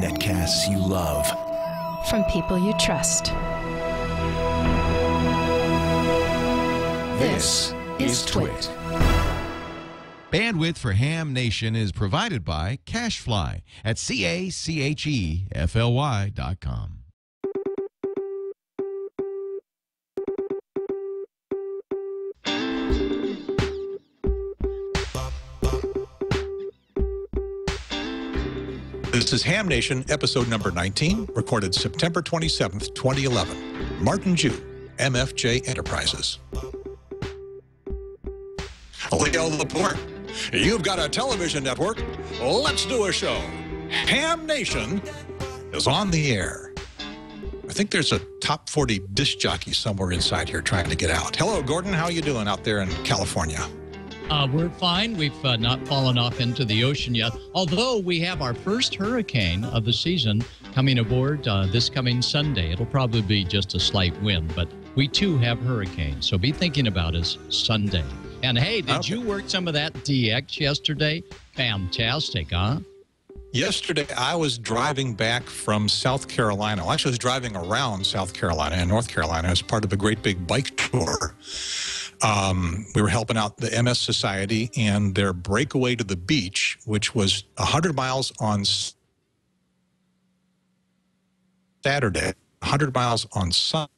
Netcasts you love. From people you trust. This is Twit. Bandwidth for Ham Nation is provided by Cachefly at CACHEFLY.com. This is Ham Nation, episode number 19, recorded September 27th, 2011. Martin Jew, MFJ Enterprises. Leo Laporte, you've got a television network. Let's do a show. Ham Nation is on the air. I think there's a top 40 disc jockey somewhere inside here trying to get out. Hello, Gordon. How are you doing out there in California? We're fine. We've not fallen off into the ocean yet, although we have our first hurricane of the season coming aboard this coming Sunday. It'll probably be just a slight wind, but we too have hurricanes, so be thinking about us Sunday. And hey, did you work some of that DX yesterday? Fantastic, huh? Yesterday, I was driving back from South Carolina. Well, actually, I was driving around South Carolina and North Carolina as part of a great big bike tour. We were helping out the MS Society and their breakaway to the beach, which was 100 miles on Saturday, 100 miles on Sunday.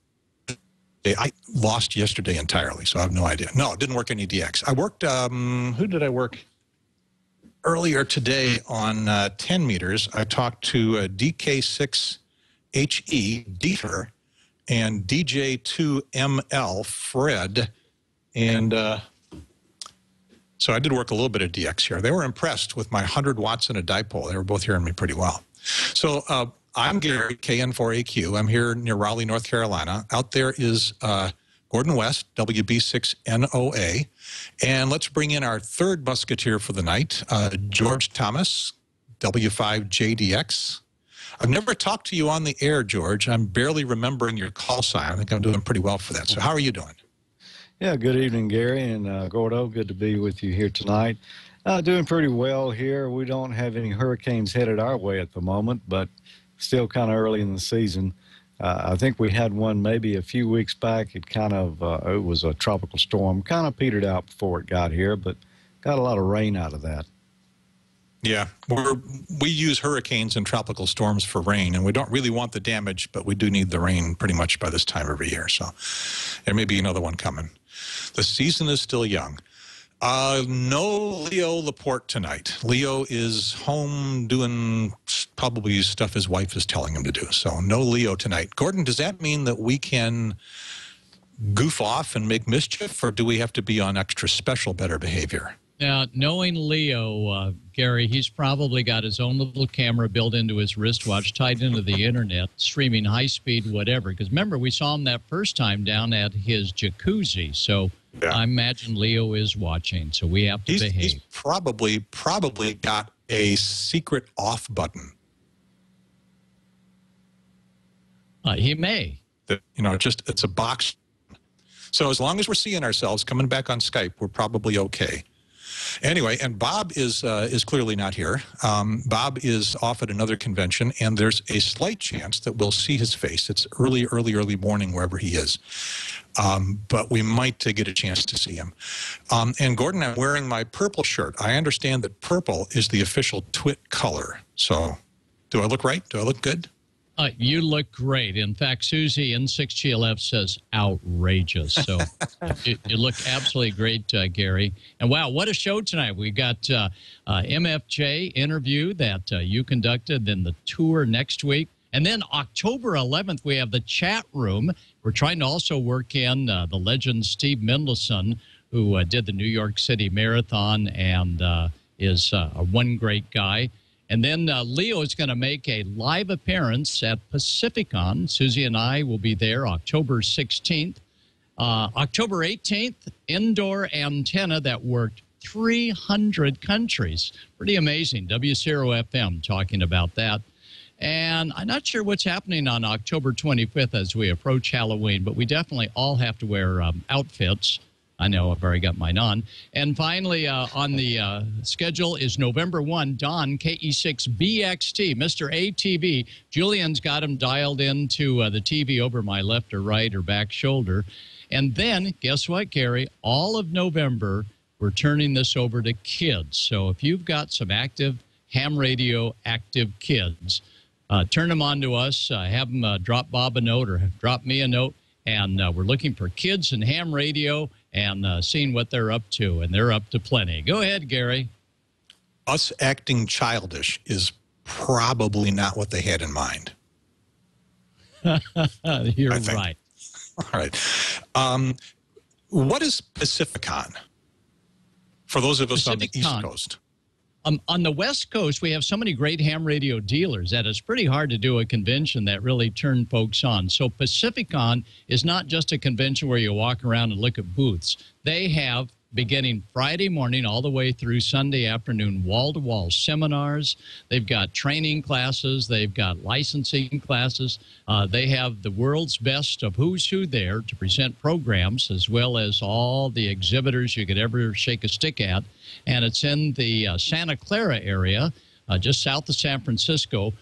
I lost yesterday entirely, so I have no idea. No, it didn't work any DX. I worked, who did I work earlier today on 10 meters? I talked to DK6HE, Dieter, and DJ2ML, Fred. And so I did work a little bit of DX here. They were impressed with my 100 watts and a dipole. They were both hearing me pretty well. So I'm Gary, KN4AQ. I'm here near Raleigh, North Carolina. Out there is Gordon West, WB6NOA. And let's bring in our third musketeer for the night, George Thomas, W5JDX. I've never talked to you on the air, George. I'm barely remembering your call sign. I think I'm doing pretty well for that. So how are you doing? Yeah, good evening, Gary and Gordo. Good to be with you here tonight. Doing pretty well here. We don't have any hurricanes headed our way at the moment, but still kind of early in the season. I think we had one maybe a few weeks back. It kind of, it was a tropical storm, kind of petered out before it got here, but got a lot of rain out of that. Yeah, we use hurricanes and tropical storms for rain, and we don't really want the damage, but we do need the rain pretty much by this time every year. So there may be another one coming. The season is still young. No Leo Laporte tonight. Leo is home doing probably stuff his wife is telling him to do. So no Leo tonight. Gordon, does that mean that we can goof off and make mischief, or do we have to be on extra special better behavior? Now, knowing Leo, Gary, he's probably got his own little camera built into his wristwatch, tied into the internet, streaming high-speed whatever. Because remember, we saw him that first time down at his jacuzzi. So yeah. I imagine Leo is watching, so we have to behave. He's probably got a secret off button. He may. You know, it's a box. So as long as we're seeing ourselves coming back on Skype, we're probably okay. Anyway, and Bob is clearly not here. Bob is off at another convention, and there's a slight chance that we'll see his face. It's early morning wherever he is. But we might get a chance to see him. And Gordon, I'm wearing my purple shirt. I understand that purple is the official Twit color. So do I look right? Do I look good? You look great. In fact, Susie in 6GLF says outrageous. So you look absolutely great, Gary. And wow, what a show tonight. We got MFJ interview that you conducted, then the tour next week. And then October 11th, we have the chat room. We're trying to also work in the legend Steve Mendelson, who did the New York City Marathon and is one great guy. And then Leo is going to make a live appearance at Pacificon. Susie and I will be there October 16th. October 18th, indoor antenna that worked 300 countries. Pretty amazing. W0FM talking about that. And I'm not sure what's happening on October 25th as we approach Halloween, but we definitely all have to wear outfits. I know, I've already got mine on. And finally, on the schedule is November 1, Don, KE6BXT, Mr. ATV. Julian's got him dialed into the TV over my left or right or back shoulder. And then, guess what, Gary? All of November, we're turning this over to kids. So if you've got some active ham radio active kids, turn them on to us, have them drop Bob a note or drop me a note. And we're looking for kids in ham radio and seeing what they're up to, and they're up to plenty. Go ahead, Gary. Us acting childish is probably not what they had in mind. You're right. All right. What is Pacificon for those of us on the East Coast? On the West Coast, we have so many great ham radio dealers that it's pretty hard to do a convention that really turn folks on. So Pacificon is not just a convention where you walk around and look at booths. They have, beginning Friday morning all the way through Sunday afternoon, wall-to-wall seminars. They've got training classes. They've got licensing classes. They have the world's best of who's who there to present programs, as well as all the exhibitors you could ever shake a stick at. And it's in the Santa Clara area, just south of San Francisco.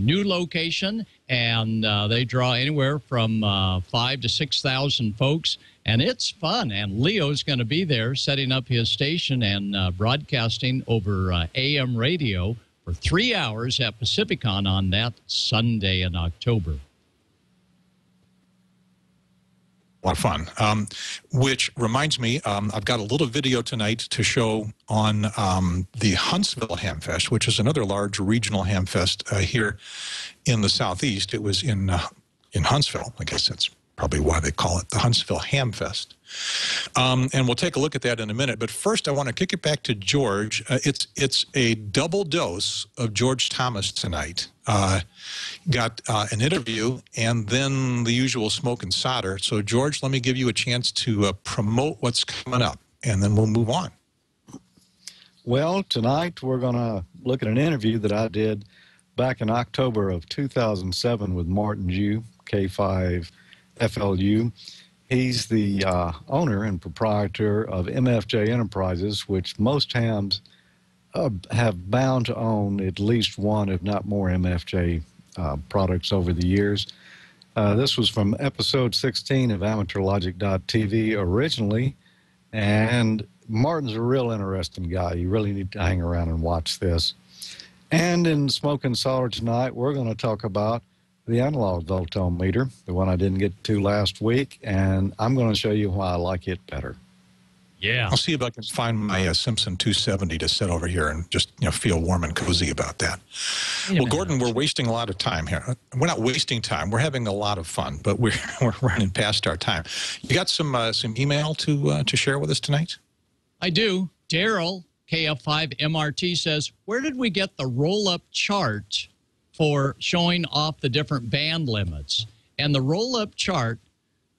New location, and they draw anywhere from 5,000 to 6,000 folks, and it's fun. And Leo's going to be there setting up his station and broadcasting over AM radio for 3 hours at Pacificon on that Sunday in October. A lot of fun, which reminds me, I've got a little video tonight to show on the Huntsville Ham Fest, which is another large regional ham fest here in the Southeast. It was in Huntsville. I guess that's probably why they call it the Huntsville Ham Fest. And we'll take a look at that in a minute. But first, I want to kick it back to George. It's a double dose of George Thomas tonight. Got an interview and then the usual smoke and solder. So, George, let me give you a chance to promote what's coming up, and then we'll move on. Well, tonight we're going to look at an interview that I did back in October of 2007 with Martin Jew, K5FLU. He's the owner and proprietor of MFJ Enterprises, which most hams have bound to own at least one, if not more, MFJ products over the years. This was from episode 16 of AmateurLogic.tv originally, and Martin's a real interesting guy. You really need to hang around and watch this. And in Smoke and Solder tonight, we're going to talk about the Analogue Voltmeter, the one I didn't get to last week, and I'm going to show you why I like it better. Yeah. I'll see if I can find my Simpson 270 to sit over here and just feel warm and cozy about that. Well, Gordon, we're wasting a lot of time here. We're not wasting time. We're having a lot of fun, but we're running past our time. You got some email to share with us tonight? I do. Daryl, KF5MRT, says, where did we get the roll-up chart for showing off the different band limits? And the roll-up chart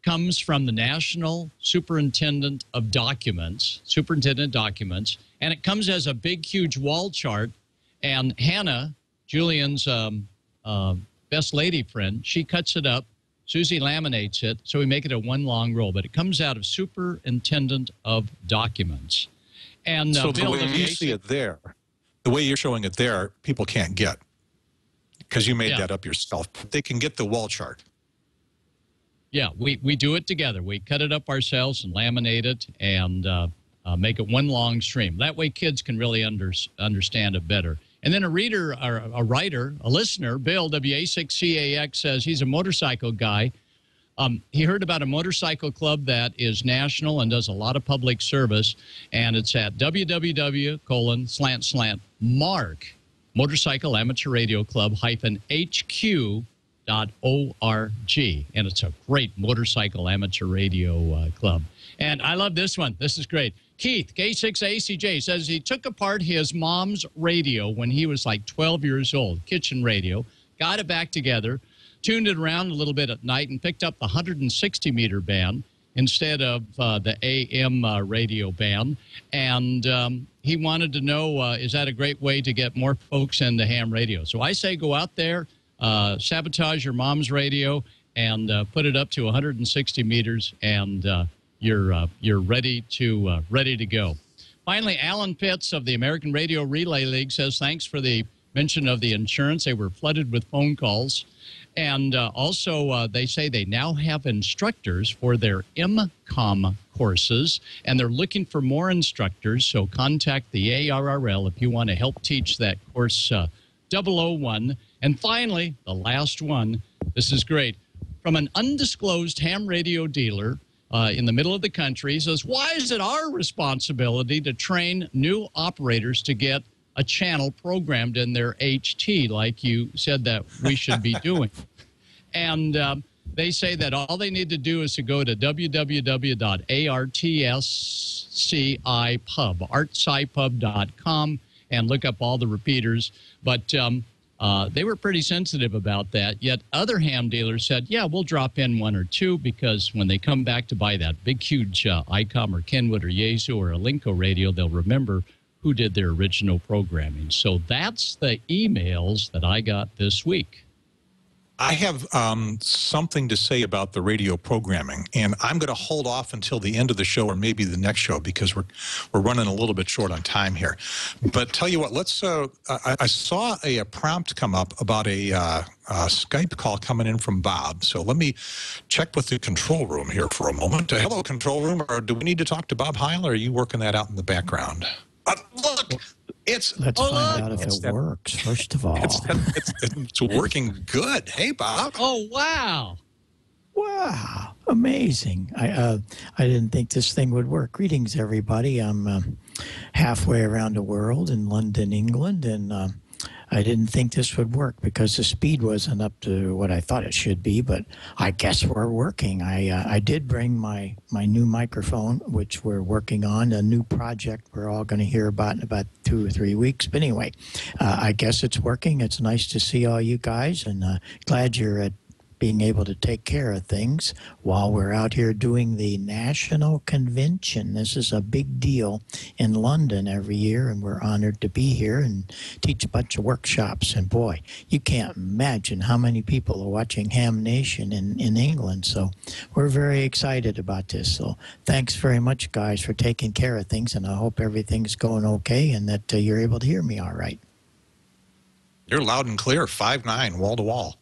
comes from the National Superintendent Documents, and it comes as a big, huge wall chart. And Hannah, Julian's best lady friend, she cuts it up. Susie laminates it, so we make it a one long roll. But it comes out of Superintendent of Documents. And so Bill, the way you see it there, the way you're showing it there, people can't get, because you made that up yourself. They can get the wall chart. Yeah, we do it together. We cut it up ourselves and laminate it and make it one long stream. That way kids can really understand it better. And then a reader, or a writer, a listener, Bill, WA6CAX, says he's a motorcycle guy. He heard about a motorcycle club that is national and does a lot of public service, and it's at www://mark Motorcycle Amateur Radio Club -HQ.org, and it's a great motorcycle amateur radio club. And I love this one. This is great. Keith, K6ACJ, says he took apart his mom's radio when he was like 12 years old, kitchen radio, got it back together, tuned it around a little bit at night, and picked up the 160-meter band instead of the AM radio band. And he wanted to know, is that a great way to get more folks into ham radio? So I say go out there, sabotage your mom's radio, and put it up to 160 meters, and you're ready to go. Finally, Alan Pitts of the American Radio Relay League says thanks for the mention of the insurance. They were flooded with phone calls. And also, they say they now have instructors for their MCOM courses, and they're looking for more instructors. So contact the ARRL if you want to help teach that course 001. And finally, the last one, this is great, from an undisclosed ham radio dealer in the middle of the country, says, why is it our responsibility to train new operators to get a channel programmed in their HT like you said that we should be doing? And they say that all they need to do is to go to artscipub.com and look up all the repeaters. But they were pretty sensitive about that. Yet other ham dealers said, yeah, we'll drop in one or two, because when they come back to buy that big, huge ICOM or Kenwood or Yaesu or Alinco radio, they'll remember who did their original programming. So that's the emails that I got this week. I have something to say about the radio programming, and I'm going to hold off until the end of the show or maybe the next show, because we're running a little bit short on time here. But tell you what, let's. I saw a prompt come up about a Skype call coming in from Bob. So let me check with the control room here for a moment. Hello, control room. Or do we need to talk to Bob Heil, or are you working that out in the background? Look. Let's find out if it works, first of all. It's working good. Hey, Bob. Oh, wow. Wow. Amazing. I didn't think this thing would work. Greetings, everybody. I'm halfway around the world in London, England, and I didn't think this would work because the speed wasn't up to what I thought it should be, but I guess we're working. I did bring my new microphone, which we're working on, a new project we're all going to hear about in about 2 or 3 weeks. But anyway, I guess it's working. It's nice to see all you guys, and glad you're at being able to take care of things while we're out here doing the National Convention. This is a big deal in London every year, and we're honored to be here and teach a bunch of workshops. And boy, you can't imagine how many people are watching Ham Nation in England. So we're very excited about this. So thanks very much, guys, for taking care of things, and I hope everything's going okay and that you're able to hear me all right. You're loud and clear, 5'9", wall to wall.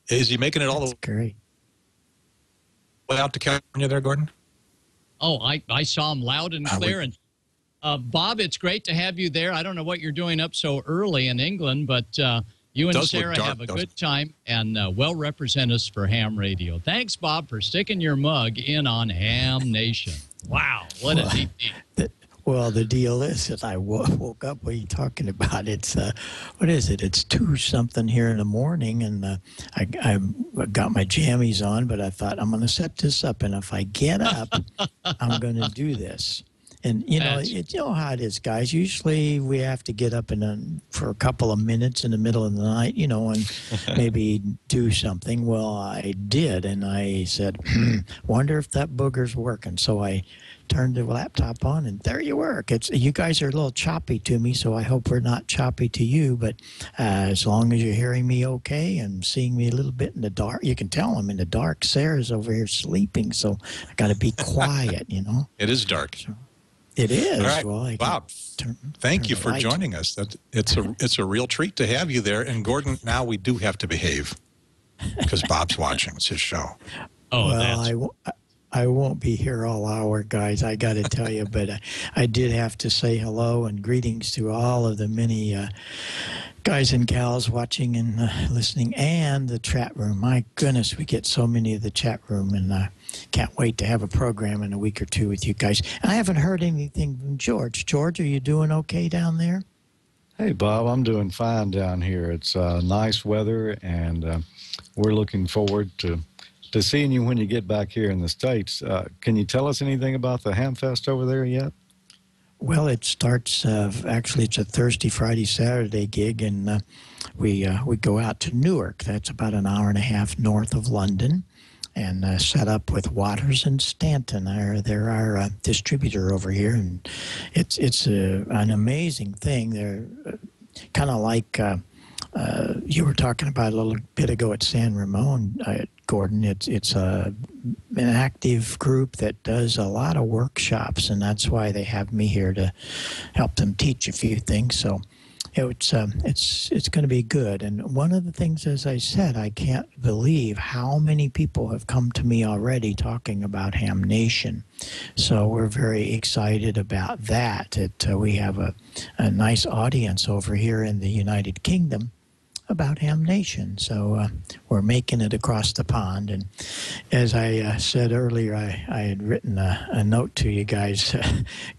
Is he making it all the way out to California there, Gordon? Oh, I saw him loud and clear. And Bob, it's great to have you there. I don't know what you're doing up so early in England, but you and Sarah have a good time and well represent us for ham radio. Thanks, Bob, for sticking your mug in on Ham Nation. Wow, what a neat deal. Well, the deal is that I woke up. What are you talking about? It's what is it? It's 2-something here in the morning, and I got my jammies on. But I thought I'm going to set this up, and if I get up, I'm going to do this. And you know, you know how it is, guys. Usually we have to get up for a couple of minutes in the middle of the night, you know, and maybe do something. Well, I did, and I said, "Wonder if that booger's working." So I turned the laptop on, and there you were. You guys are a little choppy to me, so I hope we're not choppy to you. But as long as you're hearing me okay and seeing me a little bit in the dark, you can tell I'm in the dark. Sarah's over here sleeping, so I got to be quiet, you know. It is dark. So, it is. All right, well, Bob, thank you for joining us. It's a real treat to have you there. And Gordon, now we do have to behave because Bob's watching. It's his show. Oh, well, I won't be here all hour, guys. I got to tell you, but I did have to say hello and greetings to all of the many guys and gals watching and listening, and the chat room. My goodness, we get so many of the chat room, and can't wait to have a program in a week or two with you guys. I haven't heard anything from George. George, are you doing okay down there? Hey, Bob, I'm doing fine down here. It's nice weather, and we're looking forward to seeing you when you get back here in the States. Can you tell us anything about the Ham Fest over there yet? Well, it starts, actually it's a Thursday, Friday, Saturday gig, and we go out to Newark. That's about an hour and a half north of London, and set up with Waters and Stanton. They're our distributor over here, and it's an amazing thing. They're kind of like you were talking about a little bit ago at San Ramon, Gordon. It's a an active group that does a lot of workshops, and that's why they have me here to help them teach a few things. So it's going to be good. And one of the things, as I said, I can't believe how many people have come to me already talking about Ham Nation. So we're very excited about that. We have a nice audience over here in the United Kingdom about Ham Nation. So we're making it across the pond. And as I said earlier, I had written a note to you guys.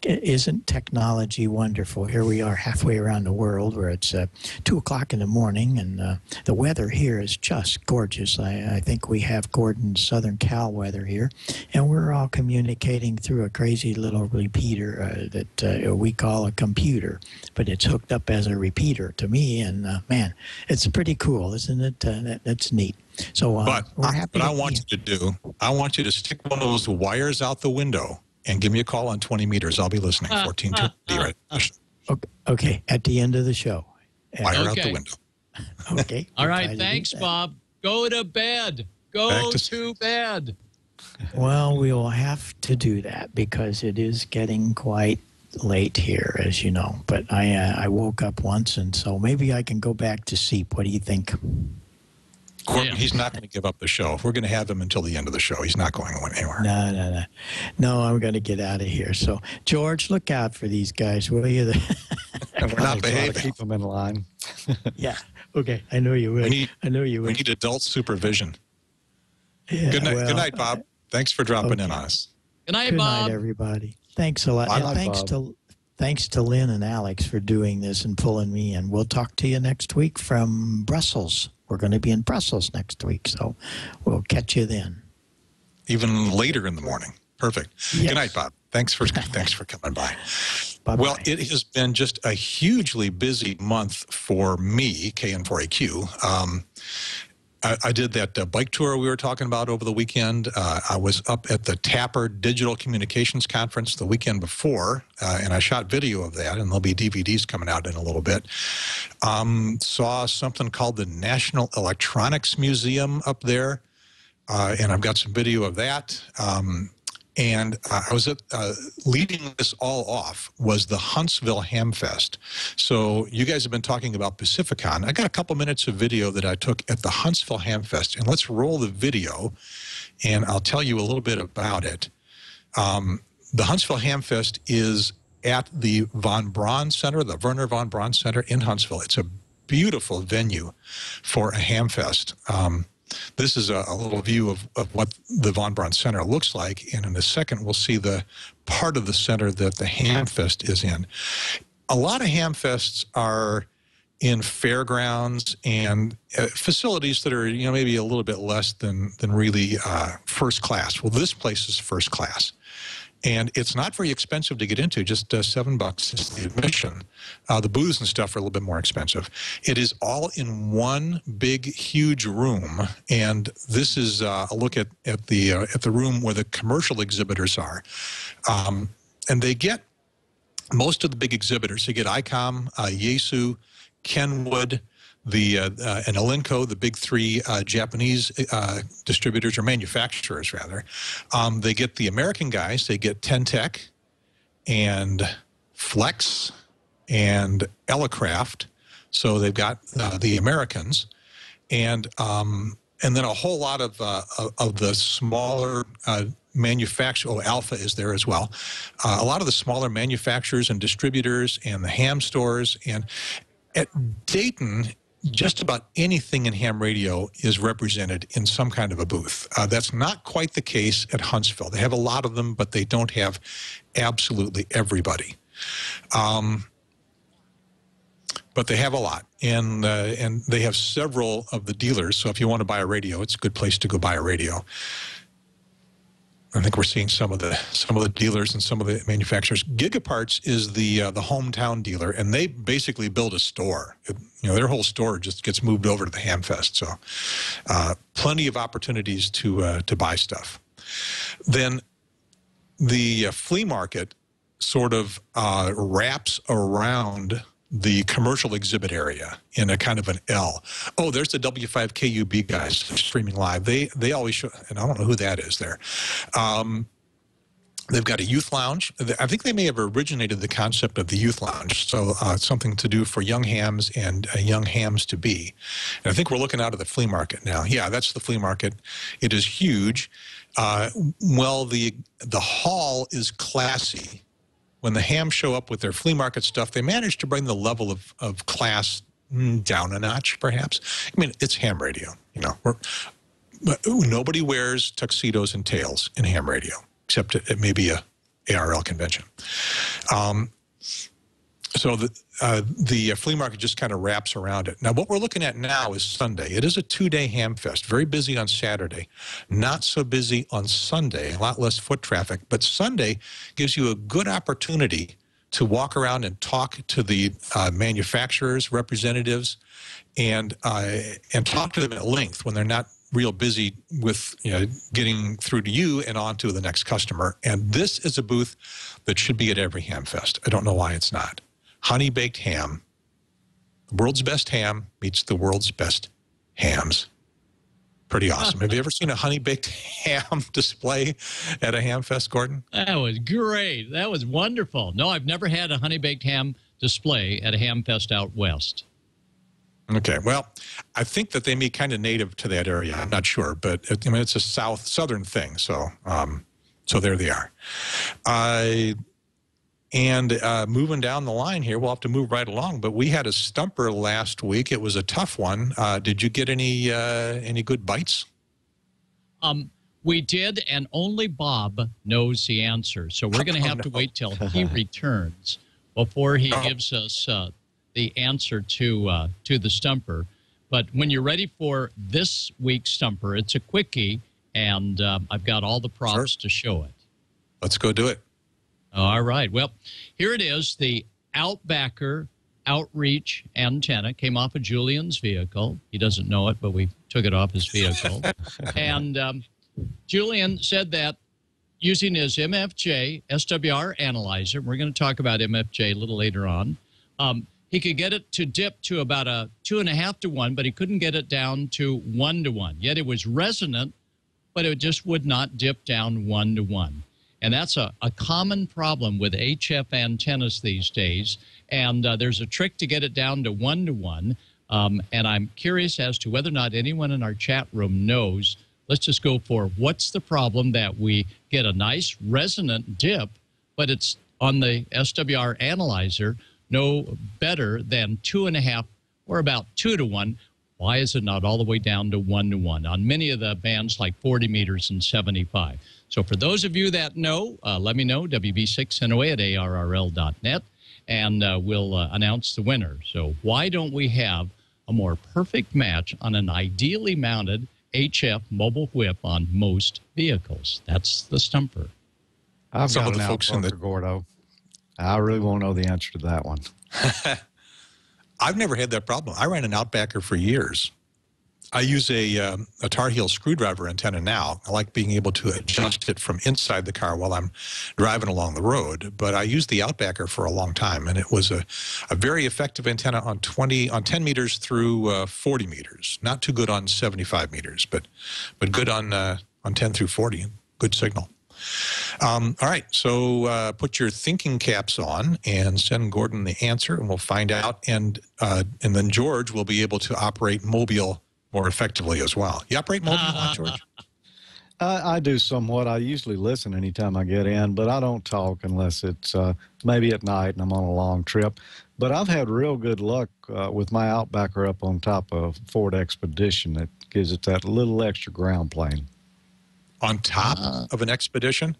Isn't technology wonderful? Here we are halfway around the world where it's 2 o'clock in the morning, and the weather here is just gorgeous. I think we have Gordon's Southern Cal weather here, and we're all communicating through a crazy little repeater that we call a computer, but it's hooked up as a repeater to me, and man, it's pretty cool, isn't it? That's neat. So we're happy. But I want you to stick one of those wires out the window and give me a call on 20 meters. I'll be listening. 1420 right. Okay, at the end of the show. Wire out the window. Okay. All right. Thanks, Bob. Go to bed. Go to bed. Well, we will have to do that because it is getting quite late here, as you know. But I woke up once, and so maybe I can go back to sleep. What do you think? Corbin, he's not going to give up the show. We're going to have him until the end of the show. He's not going anywhere. No, I'm going to get out of here. So, George, look out for these guys, will you? And we're not behaving. Keep them in line. Yeah. Okay. I know you will. We need adult supervision. Yeah, good night, Bob. Thanks for dropping in on us. Good night, Bob. Good night, everybody. Thanks a lot. Bye, And thanks to Lynn and Alex for doing this and pulling me in. We'll talk to you next week from Brussels. We're going to be in Brussels next week, so we'll catch you then. Even later in the morning. Perfect. Yes. Good night, Bob. Thanks for coming by. Bye-bye. Well, it has been just a hugely busy month for me, KN4AQ. I did that bike tour we were talking about over the weekend. I was up at the Tapper Digital Communications Conference the weekend before, and I shot video of that, and there'll be DVDs coming out in a little bit. Saw something called the National Electronics Museum up there, and I've got some video of that. And I was leading this all off was the Huntsville Ham Fest. So you guys have been talking about Pacificon. I got a couple minutes of video that I took at the Huntsville Ham Fest, and let's roll the video, and I'll tell you a little bit about it. The Huntsville Ham Fest is at the Von Braun Center, the Werner von Braun Center in Huntsville. It's a beautiful venue for a ham fest. This is a little view of what the Von Braun Center looks like, and in a second we'll see the part of the center that the Ham Fest is in. A lot of Ham Fests are in fairgrounds and facilities that are, maybe a little bit less than really first class. Well, this place is first class. And it's not very expensive to get into, just $7 is the admission. The booths and stuff are a little bit more expensive. It is all in one big, huge room, and this is a look at the room where the commercial exhibitors are. And they get most of the big exhibitors. They get ICOM, Yaesu, Kenwood, and Elenco, the big three Japanese distributors or manufacturers, rather. They get the American guys. They get Tentec and Flex and Elecraft. So they've got the Americans, and then a whole lot of the smaller manufacturers. Oh, Alpha is there as well. A lot of the smaller manufacturers and distributors and the ham stores. And at Dayton, just about anything in ham radio is represented in some kind of a booth. That's not quite the case at Huntsville. They have a lot of them, but they don't have absolutely everybody. But they have a lot, and they have several of the dealers. So if you want to buy a radio, it's a good place to go buy a radio. I think we're seeing some of the dealers and some of the manufacturers. Gigaparts is the hometown dealer, and they basically build a store. Their whole store just gets moved over to the Ham Fest. So, plenty of opportunities to buy stuff. Then, the flea market sort of wraps around the commercial exhibit area in a kind of an L. Oh, there's the W5KUB guys streaming live. They always show, and I don't know who that is there. They've got a youth lounge. I think they may have originated the concept of the youth lounge, so something to do for young hams and young hams to be. And I think we're looking out of the flea market now. Yeah, that's the flea market. It is huge. Well, the hall is classy. When the hams show up with their flea market stuff, they manage to bring the level of class down a notch, perhaps. I mean, it's ham radio. You know, but nobody wears tuxedos and tails in ham radio, except it may be a ARL convention. So the flea market just kind of wraps around it. Now, what we're looking at now is Sunday. It is a 2-day ham fest, very busy on Saturday, not so busy on Sunday, a lot less foot traffic. But Sunday gives you a good opportunity to walk around and talk to the manufacturers, representatives, and talk to them at length when they're not real busy with getting through to you and on to the next customer. And this is a booth that should be at every ham fest. I don't know why it's not. Honey baked ham. The world's best ham meets the world's best hams. Pretty awesome. Have you ever seen a honey baked ham display at a ham fest, Gordon? That was great. That was wonderful. No, I've never had a honey baked ham display at a ham fest out west. Okay, well, I think that they may be kind of native to that area. I'm not sure, but I mean, it's a southern thing, so so there they are. And moving down the line here, we'll have to move right along. But we had a stumper last week. It was a tough one. Did you get any good bites? We did, and only Bob knows the answer. So we're going to have to wait till he returns before he gives us the answer to the stumper. But when you're ready for this week's stumper, it's a quickie, and I've got all the props to show it. Let's go do it. All right. Well, here it is. The Outbacker Outreach antenna came off of Julian's vehicle. He doesn't know it, but we took it off his vehicle. And Julian said that using his MFJ SWR analyzer, we're going to talk about MFJ a little later on, he could get it to dip to about a 2.5 to 1, but he couldn't get it down to 1 to 1. Yet it was resonant, but it just would not dip down 1 to 1. And that's a common problem with HF antennas these days. And there's a trick to get it down to 1 to 1. And I'm curious as to whether or not anyone in our chat room knows. Let's just go for what's the problem that we get a nice resonant dip, but it's on the SWR analyzer no better than 2.5 or about 2 to 1. Why is it not all the way down to 1 to 1 on many of the bands like 40 meters and 75? So for those of you that know, let me know, WB6NOA at ARRL.net, and we'll announce the winner. So why don't we have a more perfect match on an ideally mounted HF mobile whip on most vehicles? That's the stumper. I've got an outbacker, Gordo. I really won't know the answer to that one. I've never had that problem. I ran an Outbacker for years. I use a Tar Heel screwdriver antenna now. I like being able to adjust it from inside the car while I'm driving along the road. But I used the Outbacker for a long time, and it was a very effective antenna on 10 meters through 40 meters. Not too good on 75 meters, but good on 10 through 40. Good signal. All right, so put your thinking caps on and send Gordon the answer, and we'll find out. And then George will be able to operate Mobile more effectively as well. You operate Mobile, George? I do somewhat. I usually listen anytime I get in, but I don't talk unless it's maybe at night and I'm on a long trip. But I've had real good luck with my Outbacker up on top of Ford Expedition. That gives it that little extra ground plane. On top of an Expedition?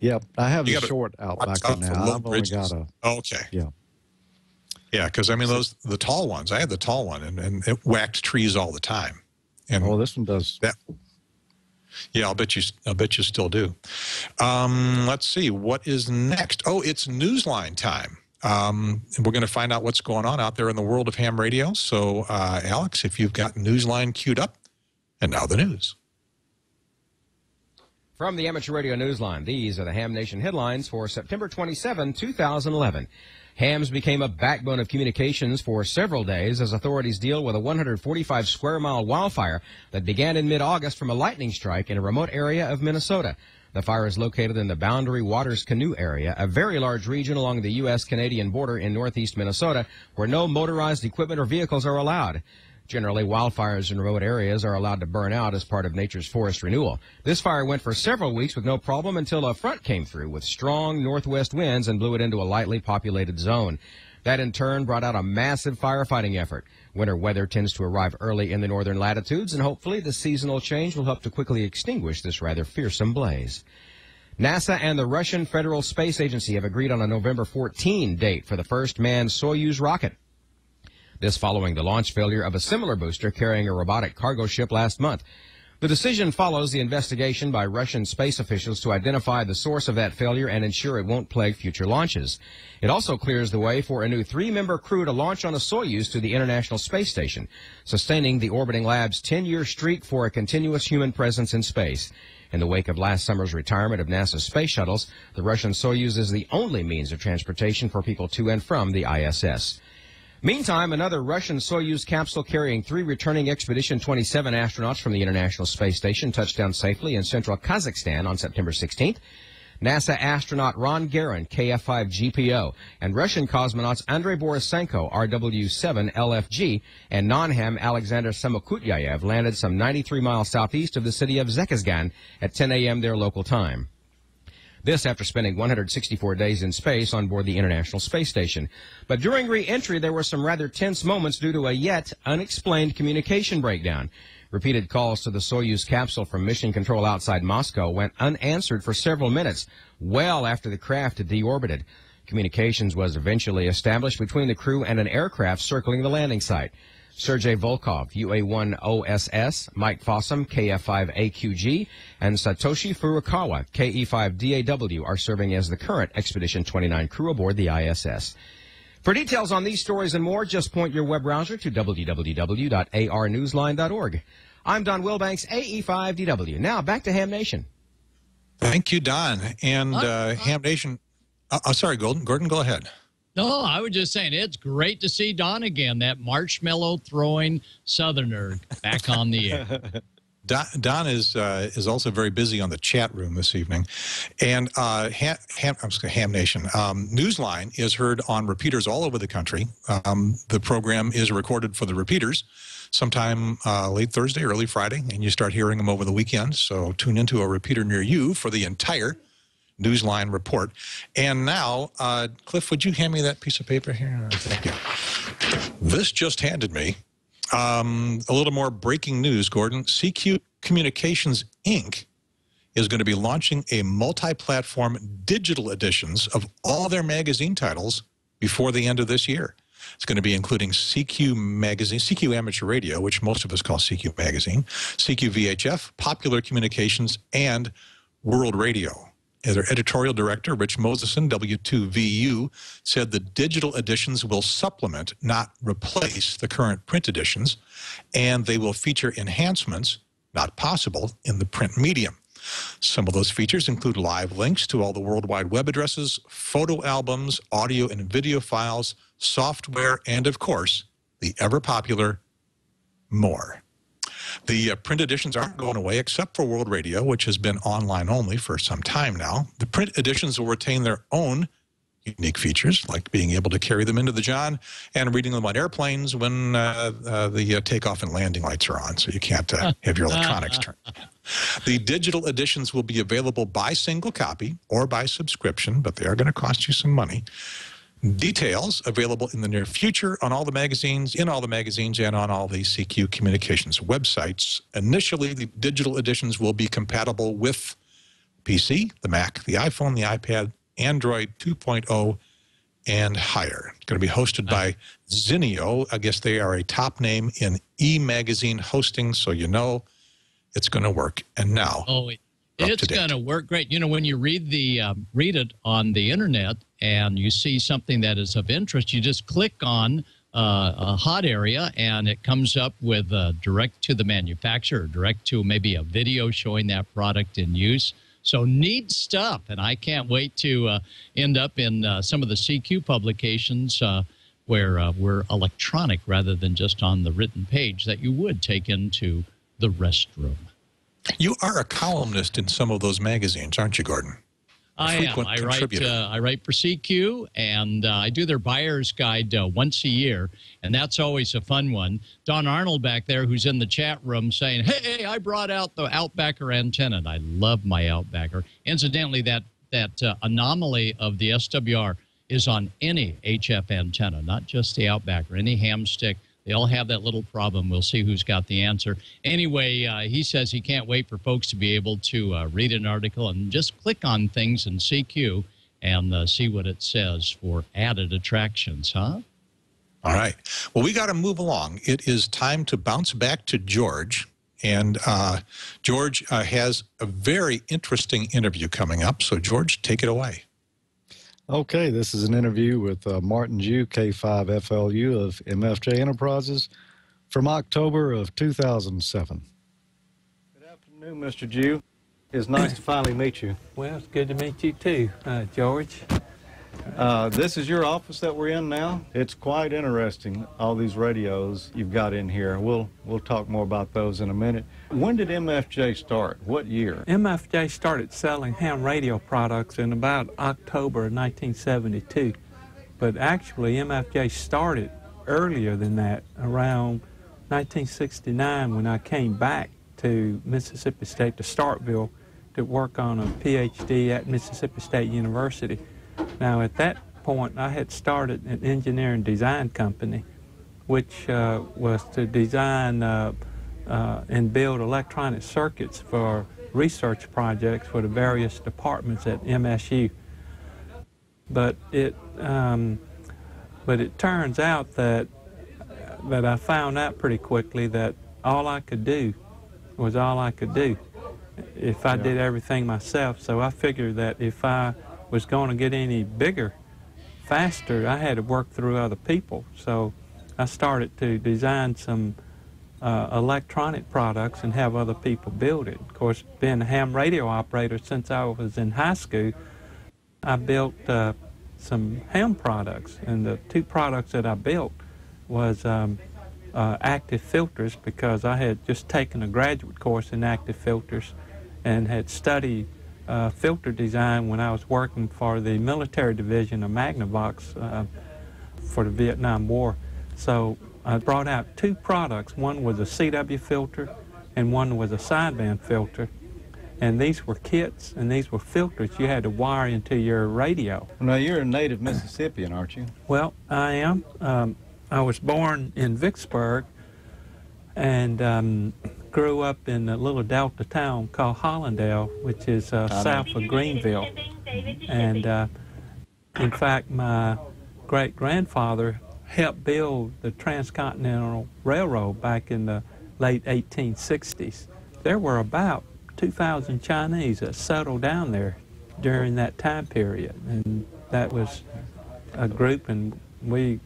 Yep. I have a short Outbacker now. I've only got a... Okay. Yeah. Yeah, because I mean the tall ones. I had the tall one, and it whacked trees all the time. And well, this one does. That, yeah, I'll bet you still do. Let's see what is next. Oh, it's Newsline time. We're going to find out what's going on out there in the world of ham radio. So, Alex, if you've got Newsline queued up, and now the news. From the Amateur Radio Newsline, these are the Ham Nation headlines for September 27, 2011. Hams became a backbone of communications for several days as authorities deal with a 145-square-mile wildfire that began in mid-August from a lightning strike in a remote area of Minnesota. The fire is located in the Boundary Waters Canoe area, a very large region along the U.S.-Canadian border in northeast Minnesota, where no motorized equipment or vehicles are allowed. Generally, wildfires in remote areas are allowed to burn out as part of nature's forest renewal. This fire went for several weeks with no problem until a front came through with strong northwest winds and blew it into a lightly populated zone. That, in turn, brought out a massive firefighting effort. Winter weather tends to arrive early in the northern latitudes, and hopefully the seasonal change will help to quickly extinguish this rather fearsome blaze. NASA and the Russian Federal Space Agency have agreed on a November 14 date for the first manned Soyuz rocket. This following the launch failure of a similar booster carrying a robotic cargo ship last month. The decision follows the investigation by Russian space officials to identify the source of that failure and ensure it won't plague future launches. It also clears the way for a new 3-member crew to launch on a Soyuz to the International Space Station, sustaining the orbiting lab's 10-year streak for a continuous human presence in space. In the wake of last summer's retirement of NASA's space shuttles, the Russian Soyuz is the only means of transportation for people to and from the ISS. Meantime, another Russian Soyuz capsule carrying 3 returning Expedition 27 astronauts from the International Space Station touched down safely in central Kazakhstan on September 16th. NASA astronaut Ron Garin, KF-5GPO, and Russian cosmonauts Andrei Borisenko, RW-7LFG, and non-Ham Alexander Samokutyayev landed some 93 miles southeast of the city of Zekizgan at 10 a.m. their local time. This after spending 164 days in space on board the International Space Station. But during re-entry, there were some rather tense moments due to a yet unexplained communication breakdown. Repeated calls to the Soyuz capsule from mission control outside Moscow went unanswered for several minutes, well after the craft had deorbited. Communications was eventually established between the crew and an aircraft circling the landing site. Sergei Volkov, UA-1OSS, Mike Fossum, KF-5AQG, and Satoshi Furukawa, KE-5DAW, are serving as the current Expedition 29 crew aboard the ISS. For details on these stories and more, just point your web browser to www.arnewsline.org. I'm Don Wilbanks, AE5DW. Now, back to Ham Nation. Thank you, Don. And Ham Nation, sorry, Gordon, go ahead. No, I was just saying it's great to see Don again, that marshmallow-throwing Southerner back on the air. Don is also very busy on the chat room this evening. And Ham Nation, Newsline is heard on repeaters all over the country. The program is recorded for the repeaters sometime late Thursday, early Friday, and you start hearing them over the weekend. So tune into a repeater near you for the entire Newsline report. And now, Cliff, would you hand me that piece of paper here? Thank you. This just handed me a little more breaking news, Gordon. CQ Communications, Inc. is going to be launching a multi-platform digital editions of all their magazine titles before the end of this year. It's going to be including CQ Magazine, CQ Amateur Radio, which most of us call CQ Magazine, CQ VHF, Popular Communications, and World Radio. Their editorial director, Rich Moseson, W2VU, said the digital editions will supplement, not replace, the current print editions, and they will feature enhancements not possible in the print medium. Some of those features include live links to all the World Wide Web addresses, photo albums, audio and video files, software, and, of course, the ever-popular more. The print editions aren't going away except for World Radio, which has been online only for some time now. The print editions will retain their own unique features, like being able to carry them into the John and reading them on airplanes when the takeoff and landing lights are on, so you can't have your electronics turned. The digital editions will be available by single copy or by subscription, but they are going to cost you some money. Details available in the near future on all the magazines, and on all the CQ Communications websites. Initially, the digital editions will be compatible with PC, the Mac, the iPhone, the iPad, Android 2.0, and higher. It's going to be hosted by Zinio. I guess they are a top name in e-magazine hosting, so you know it's going to work. And now, it's going to work great. You know, when you read it on the internet and you see something that is of interest, you just click on a hot area and it comes up with direct to the manufacturer, direct to maybe a video showing that product in use. So neat stuff, and I can't wait to end up in some of the CQ publications where we're electronic rather than just on the written page that you would take into the restroom. You are a columnist in some of those magazines, aren't you, Gordon? I am. I write for CQ, and I do their buyer's guide once a year, and that's always a fun one. Don Arnold back there, who's in the chat room, saying, hey, I brought out the Outbacker antenna, and I love my Outbacker. Incidentally, that anomaly of the SWR is on any HF antenna, not just the Outbacker, any ham stick. They all have that little problem. We'll see who's got the answer. Anyway, he says he can't wait for folks to be able to read an article and just click on things in CQ and see what it says for added attractions, huh? All right. Well, we got to move along. It is time to bounce back to George. And George has a very interesting interview coming up. So, George, take it away. Okay, this is an interview with Martin Jew, K5FLU of MFJ Enterprises from October of 2007. Good afternoon, Mr. Jew. It's nice to finally meet you. Well, it's good to meet you too, George. This is your office that we're in now. It's quite interesting, all these radios you've got in here. We'll talk more about those in a minute. When did MFJ start? What year? MFJ started selling ham radio products in about October of 1972. But actually, MFJ started earlier than that, around 1969, when I came back to Mississippi State, to Starkville, to work on a PhD at Mississippi State University. Now, at that point, I had started an engineering design company, which was to design and build electronic circuits for research projects for the various departments at MSU. But it turns out that I found out pretty quickly that all I could do was all I could do if I did everything myself. So I figured that if I was going to get any bigger, faster, I had to work through other people. So I started to design some electronic products and have other people build it. Of course, being a ham radio operator since I was in high school, I built some ham products, and the two products that I built was active filters, because I had just taken a graduate course in active filters and had studied filter design when I was working for the military division of Magnavox for the Vietnam War. So I brought out two products. One was a CW filter and one was a sideband filter. And these were kits, and these were filters you had to wire into your radio. Now, you're a native Mississippian, aren't you? Well, I am. I was born in Vicksburg and grew up in a little delta town called Hollandale, which is south of Greenville. And in fact, my great-grandfather helped build the Transcontinental Railroad back in the late 1860s. There were about 2,000 Chinese that settled down there during that time period, and that was a group, and we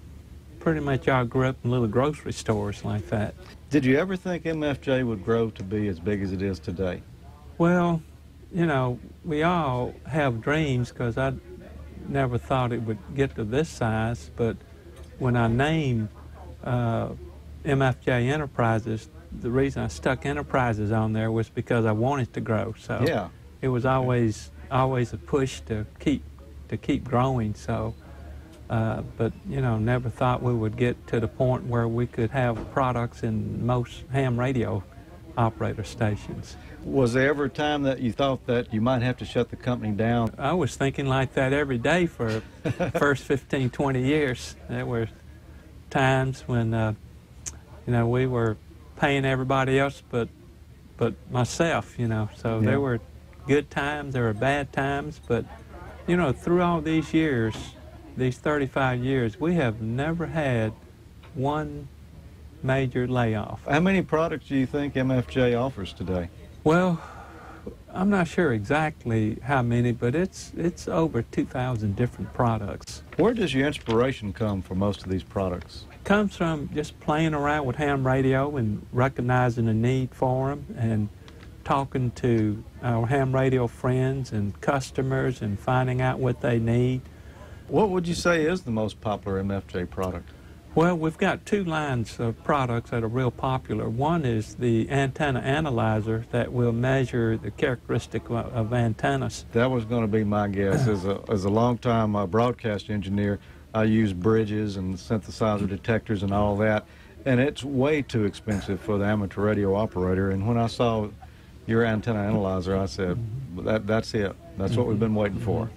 pretty much all grew up in little grocery stores like that. Did you ever think MFJ would grow to be as big as it is today? Well, you know, we all have dreams, because I never thought it would get to this size, but when I named MFJ Enterprises, the reason I stuck Enterprises on there was because I wanted to grow. So yeah, it was always a push to keep growing. So, but you know, never thought we would get to the point where we could have products in most ham radio operator stations. Was there ever a time that you thought that you might have to shut the company down? I was thinking like that every day for the first 15, 20 years. There were times when, you know, we were paying everybody else but myself, you know. So there were good times, there were bad times, but, you know, through all these years, these 35 years, we have never had one major layoff. How many products do you think MFJ offers today? Well, I'm not sure exactly how many, but it's over 2,000 different products. Where does your inspiration come for most of these products? It comes from just playing around with ham radio and recognizing a need for them, and talking to our ham radio friends and customers and finding out what they need. What would you say is the most popular MFJ product? Well, we've got two lines of products that are real popular. One is the antenna analyzer that will measure the characteristic of antennas. That was going to be my guess. As a long-time broadcast engineer, I use bridges and synthesizer detectors and all that, and it's way too expensive for the amateur radio operator. And when I saw your antenna analyzer, I said, that's it. That's what we've been waiting for.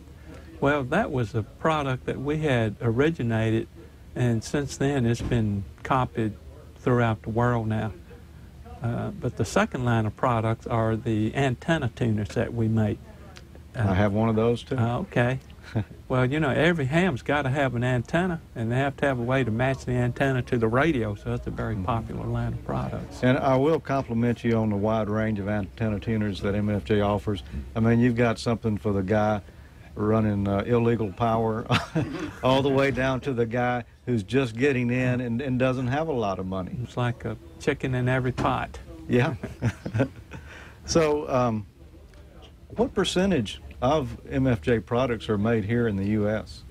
Well, that was a product that we had originated, and since then it's been copied throughout the world now. But the second line of products are the antenna tuners that we make. I have one of those too. Okay. Well, you know, every ham's got to have an antenna, and they have to have a way to match the antenna to the radio, so that's a very popular line of products. And I will compliment you on the wide range of antenna tuners that MFJ offers. I mean, you've got something for the guy running illegal power all the way down to the guy who's just getting in and doesn't have a lot of money. It's like a chicken in every pot. Yeah. So what percentage of MFJ products are made here in the U.S.?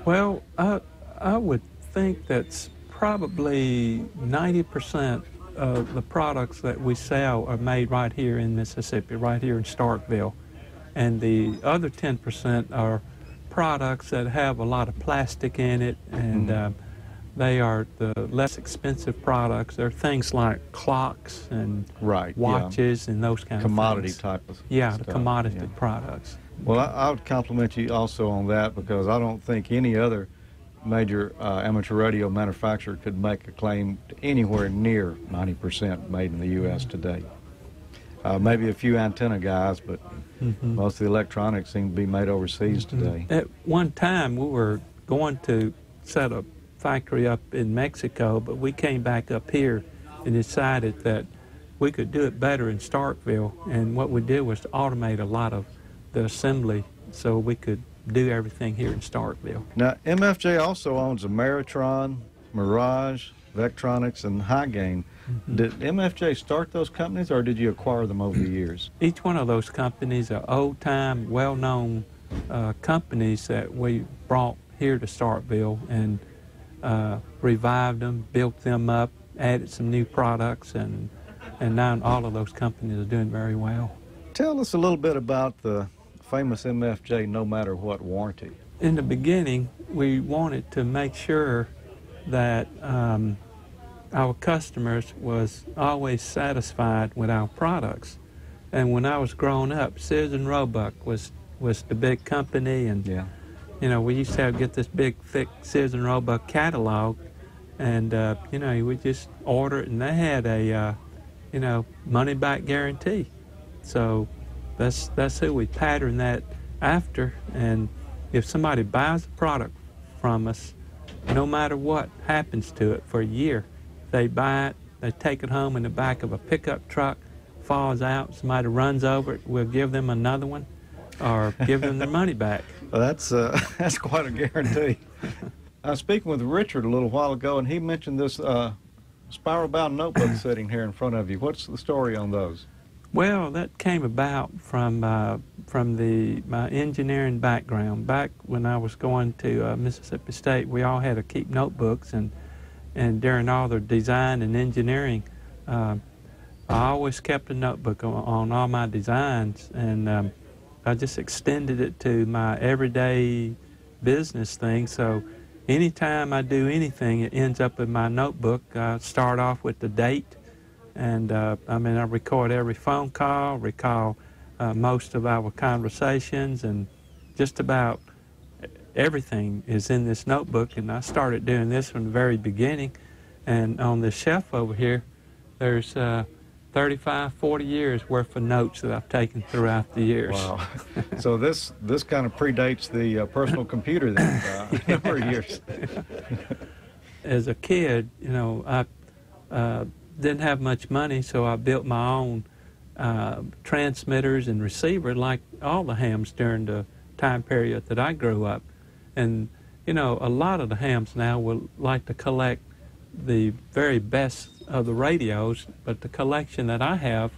Well, I would think that's probably 90% of the products that we sell are made right here in Mississippi, right here in Starkville. And the other 10% are products that have a lot of plastic in it, and they are the less expensive products. They're things like clocks and watches and those kind of things. Commodity type of stuff. The commodity products. Well, I would compliment you also on that, because I don't think any other major amateur radio manufacturer could make a claim to anywhere near 90% made in the U.S. today. Maybe a few antenna guys, but most of the electronics seem to be made overseas today. At one time, we were going to set a factory up in Mexico, but we came back up here and decided that we could do it better in Starkville, and what we did was to automate a lot of the assembly so we could do everything here in Starkville. Now, MFJ also owns Ameritron, Mirage, Vectronics, and High Gain. Did MFJ start those companies, or did you acquire them over the years? Each one of those companies are old-time, well-known companies that we brought here to Starkville and revived them, built them up, added some new products, and now all of those companies are doing very well. Tell us a little bit about the famous MFJ no matter what warranty. In the beginning, we wanted to make sure that our customers was always satisfied with our products. And when I was growing up, Sears and Roebuck was the big company, and you know, we used to get this big, thick Sears and Roebuck catalog, and you know, we just order it, and they had a you know, money-back guarantee. So that's who we patterned that after. And if somebody buys a product from us, no matter what happens to it for a year, they buy it, they take it home in the back of a pickup truck, falls out, somebody runs over it, we'll give them another one or give them their money back. Well, that's quite a guarantee. I was speaking with Richard a little while ago, and he mentioned this spiral-bound notebook sitting here in front of you. What's the story on those? Well, that came about from my engineering background. Back when I was going to Mississippi State, we all had to keep notebooks, and during all the design and engineering, I always kept a notebook on all my designs, and I just extended it to my everyday business thing. So anytime I do anything, it ends up in my notebook. I start off with the date, and I record every phone call, recall most of our conversations, and just about everything is in this notebook. And I started doing this from the very beginning. And on the shelf over here, there's 35, 40 years worth of notes that I've taken throughout the years. Wow. So this kind of predates the personal computer then, number of years. As a kid, you know, I didn't have much money, so I built my own transmitters and receiver like all the hams during the time period that I grew up. And, you know, a lot of the hams now would like to collect the very best of the radios, but the collection that I have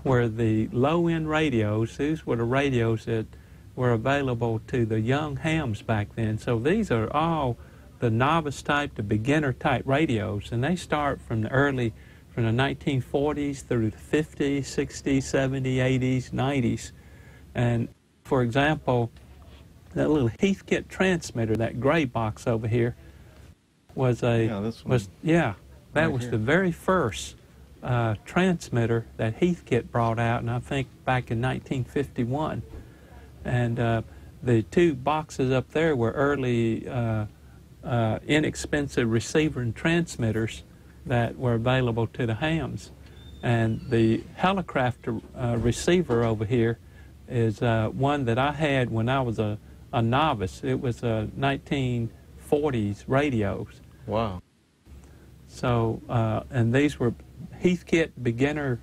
were the low-end radios. These were the radios that were available to the young hams back then. So these are all the novice type, the beginner type radios, and they start from the 1940s through the 50s, 60s, 70s, 80s, 90s. And for example, that little Heathkit transmitter, that gray box over here, was that was the very first transmitter that Heathkit brought out, and I think back in 1951. And the two boxes up there were early inexpensive receiver and transmitters that were available to the hams. And the Helicraft receiver over here is one that I had when I was a novice. It was 1940s radios. Wow. So, and these were Heathkit beginner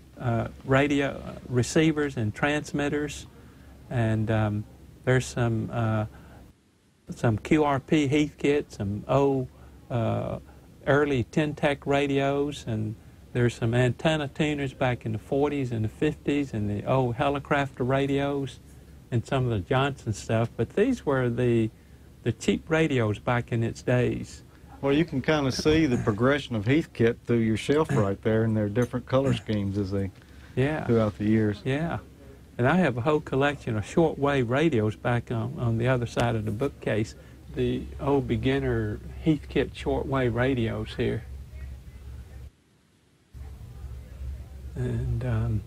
radio receivers and transmitters. And there's some QRP Heathkit, some early Tentec radios, and there's some antenna tuners back in the 40s and the 50s, and the old Helicraft radios, and some of the Johnson stuff. But these were the cheap radios back in its days. Well, you can kind of see the progression of Heathkit through your shelf right there, and their different color schemes as they throughout the years. Yeah. And I have a whole collection of shortwave radios back on the other side of the bookcase. The old beginner Heathkit shortwave radios here. And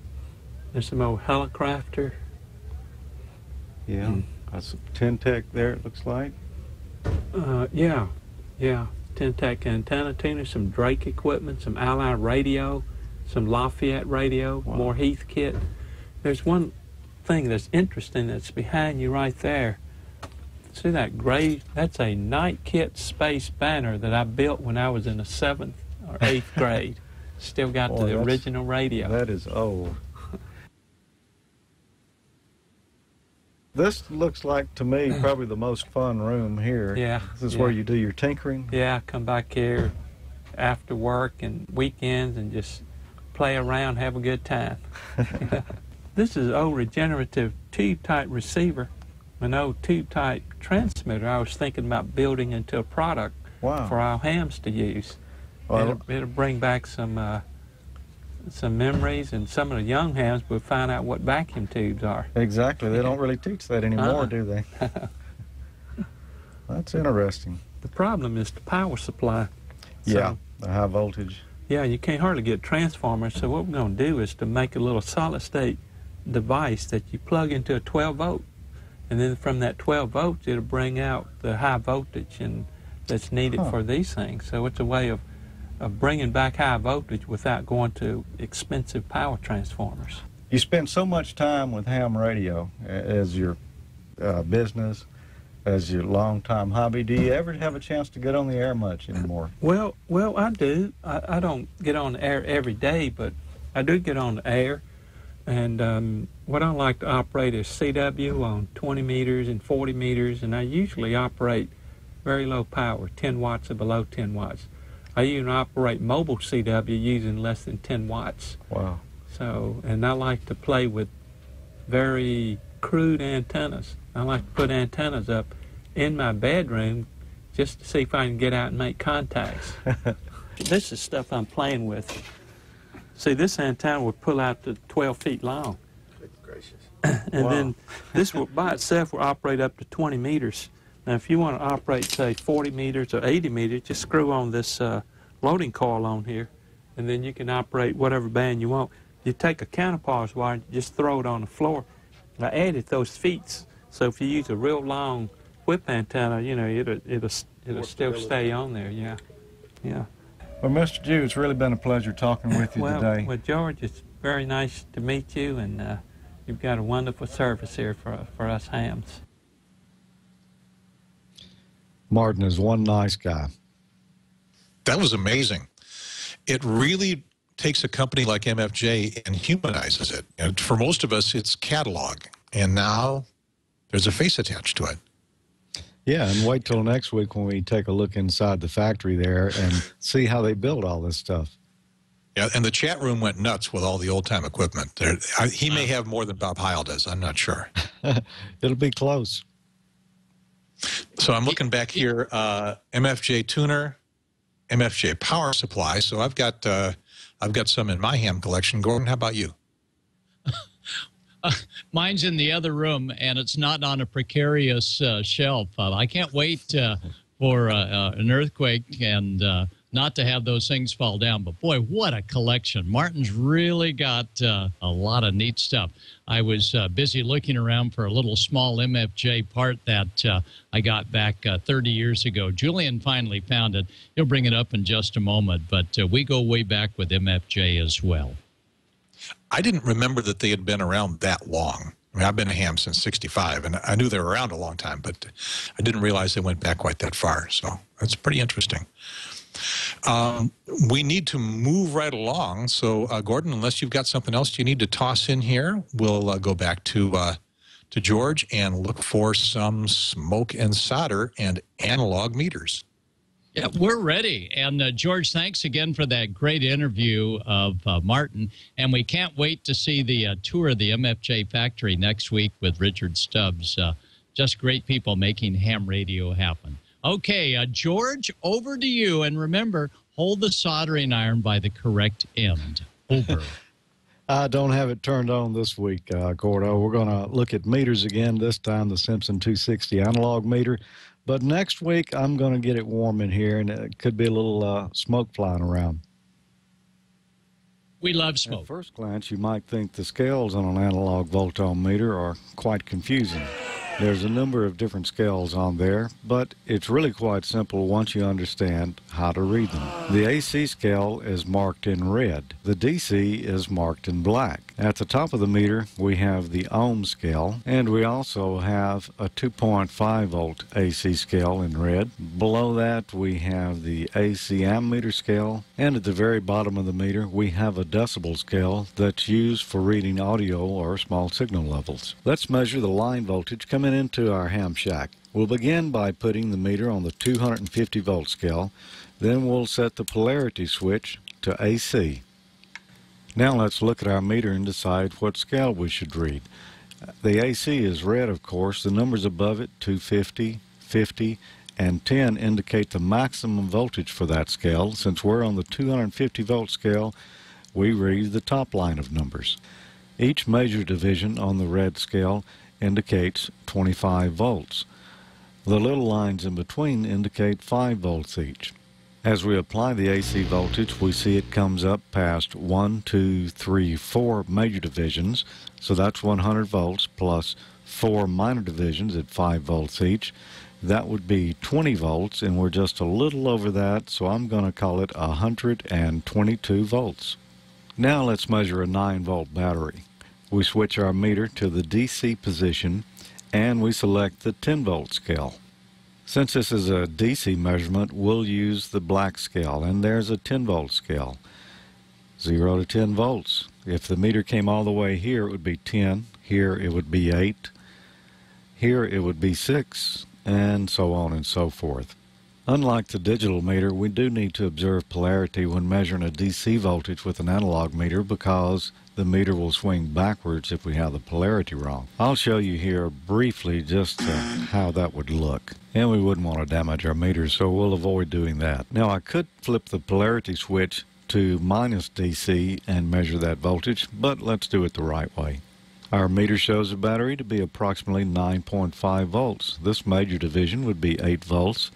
there's some old Helicrafter. Yeah, that's Tentec there, it looks like. Yeah. Tentec antenna tuner, some Drake equipment, some Ally radio, some Lafayette radio, more Heathkit. There's one thing that's interesting that's behind you right there. See that gray? That's a Night Kit space banner that I built when I was in the 7th or 8th grade. Still got the original radio. That is old. This looks like, to me, probably the most fun room here. Yeah. This is where you do your tinkering? Yeah, I come back here after work and weekends and just play around, have a good time. This is an old regenerative tube-type receiver, an old tube-type transmitter I was thinking about building into a product for our hams to use. Well, it'll bring back some memories, and some of the young hams will find out what vacuum tubes are. Exactly. They don't really teach that anymore, do they? That's interesting. The problem is the power supply. Yeah, the high voltage. Yeah, you can't hardly get transformers, so what we're going to do is to make a little solid-state device that you plug into a 12-volt, and then from that 12 volts, it'll bring out the high voltage that's needed for these things. So it's a way of bringing back high voltage without going to expensive power transformers. You spend so much time with ham radio as your business, as your long-time hobby. Do you ever have a chance to get on the air much anymore? Well, I do. I don't get on the air every day, but I do get on the air. And what I like to operate is CW on 20 meters and 40 meters, and I usually operate very low power, 10 watts or below 10 watts. I even operate mobile CW using less than 10 watts. Wow. So, and I like to play with very crude antennas. I like to put antennas up in my bedroom just to see if I can get out and make contacts. This is stuff I'm playing with. See, this antenna would pull out to 12 feet long. Goodness gracious. And then this will, by itself will operate up to 20 meters. Now, if you want to operate, say, 40 meters or 80 meters, just screw on this loading coil on here, and then you can operate whatever band you want. You take a counterpulse wire and just throw it on the floor. I added those feet, so if you use a real long whip antenna, you know, it'll still stay on there. Yeah. Well, Mr. Jew, it's really been a pleasure talking with you today. Well, George, it's very nice to meet you, and you've got a wonderful service here for us hams. Martin is one nice guy. That was amazing. It really takes a company like MFJ and humanizes it. And for most of us, it's catalog. And now there's a face attached to it. Yeah, and wait till next week when we take a look inside the factory there and see how they build all this stuff. Yeah, and the chat room went nuts with all the old-time equipment. He may have more than Bob Heil does. I'm not sure. It'll be close. So I'm looking back here, MFJ tuner, MFJ power supply. So I've got some in my ham collection. Gordon, how about you? Mine's in the other room, and it's not on a precarious shelf. I can't wait for an earthquake and not to have those things fall down. But, boy, what a collection. Martin's really got a lot of neat stuff. I was busy looking around for a little small MFJ part that I got back 30 years ago. Julian finally found it. He'll bring it up in just a moment. But we go way back with MFJ as well. I didn't remember that they had been around that long. I mean, I've been a ham since '65, and I knew they were around a long time, but I didn't realize they went back quite that far. So that's pretty interesting. We need to move right along. So, Gordon, unless you've got something else you need to toss in here, we'll go back to George and look for some smoke and solder and analog meters. Yeah, we're ready. And, George, thanks again for that great interview of Martin. And we can't wait to see the tour of the MFJ factory next week with Richard Stubbs. Just great people making ham radio happen. Okay, George, over to you. And remember, hold the soldering iron by the correct end. Over. I don't have it turned on this week, Gordo. We're going to look at meters again, this time the Simpson 260 analog meter. But next week, I'm going to get it warm in here, and it could be a little smoke flying around. We love smoke. At first glance, you might think the scales on an analog Volt-Ohm meter are quite confusing. There's a number of different scales on there, but it's really quite simple once you understand how to read them. The AC scale is marked in red. The DC is marked in black. At the top of the meter, we have the ohm scale, and we also have a 2.5 volt AC scale in red. Below that, we have the AC ammeter scale, and at the very bottom of the meter, we have a decibel scale that's used for reading audio or small signal levels. Let's measure the line voltage coming into our ham shack. We'll begin by putting the meter on the 250 volt scale. Then we'll set the polarity switch to AC. Now let's look at our meter and decide what scale we should read. The AC is red, of course. The numbers above it, 250, 50, and 10, indicate the maximum voltage for that scale. Since we're on the 250 volt scale, we read the top line of numbers. Each major division on the red scale indicates 25 volts. The little lines in between indicate 5 volts each. As we apply the AC voltage, we see it comes up past 1, 2, 3, 4 major divisions, so that's 100 volts plus 4 minor divisions at 5 volts each. That would be 20 volts, and we're just a little over that, so I'm going to call it 122 volts. Now let's measure a 9 volt battery. We switch our meter to the DC position, and we select the 10 volt scale. Since this is a DC measurement, we'll use the black scale, and there's a 10 volt scale. 0 to 10 volts. If the meter came all the way here, it would be 10. Here it would be 8. Here it would be 6, and so on and so forth. Unlike the digital meter, we do need to observe polarity when measuring a DC voltage with an analog meter because the meter will swing backwards if we have the polarity wrong. I'll show you here briefly just how that would look. And we wouldn't want to damage our meter, so we'll avoid doing that. Now I could flip the polarity switch to minus DC and measure that voltage, but let's do it the right way. Our meter shows the battery to be approximately 9.5 volts. This major division would be 8 volts.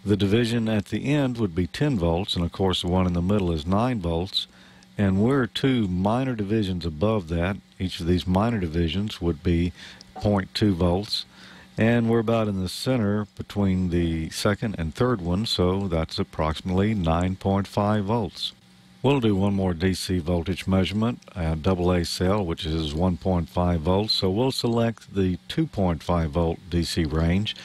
The division at the end would be 10 volts, and of course the one in the middle is 9 volts. And we're 2 minor divisions above that. Each of these minor divisions would be 0.2 volts. And we're about in the center between the second and third one, so that's approximately 9.5 volts. We'll do one more DC voltage measurement, a AA cell, which is 1.5 volts. So we'll select the 2.5 volt DC range.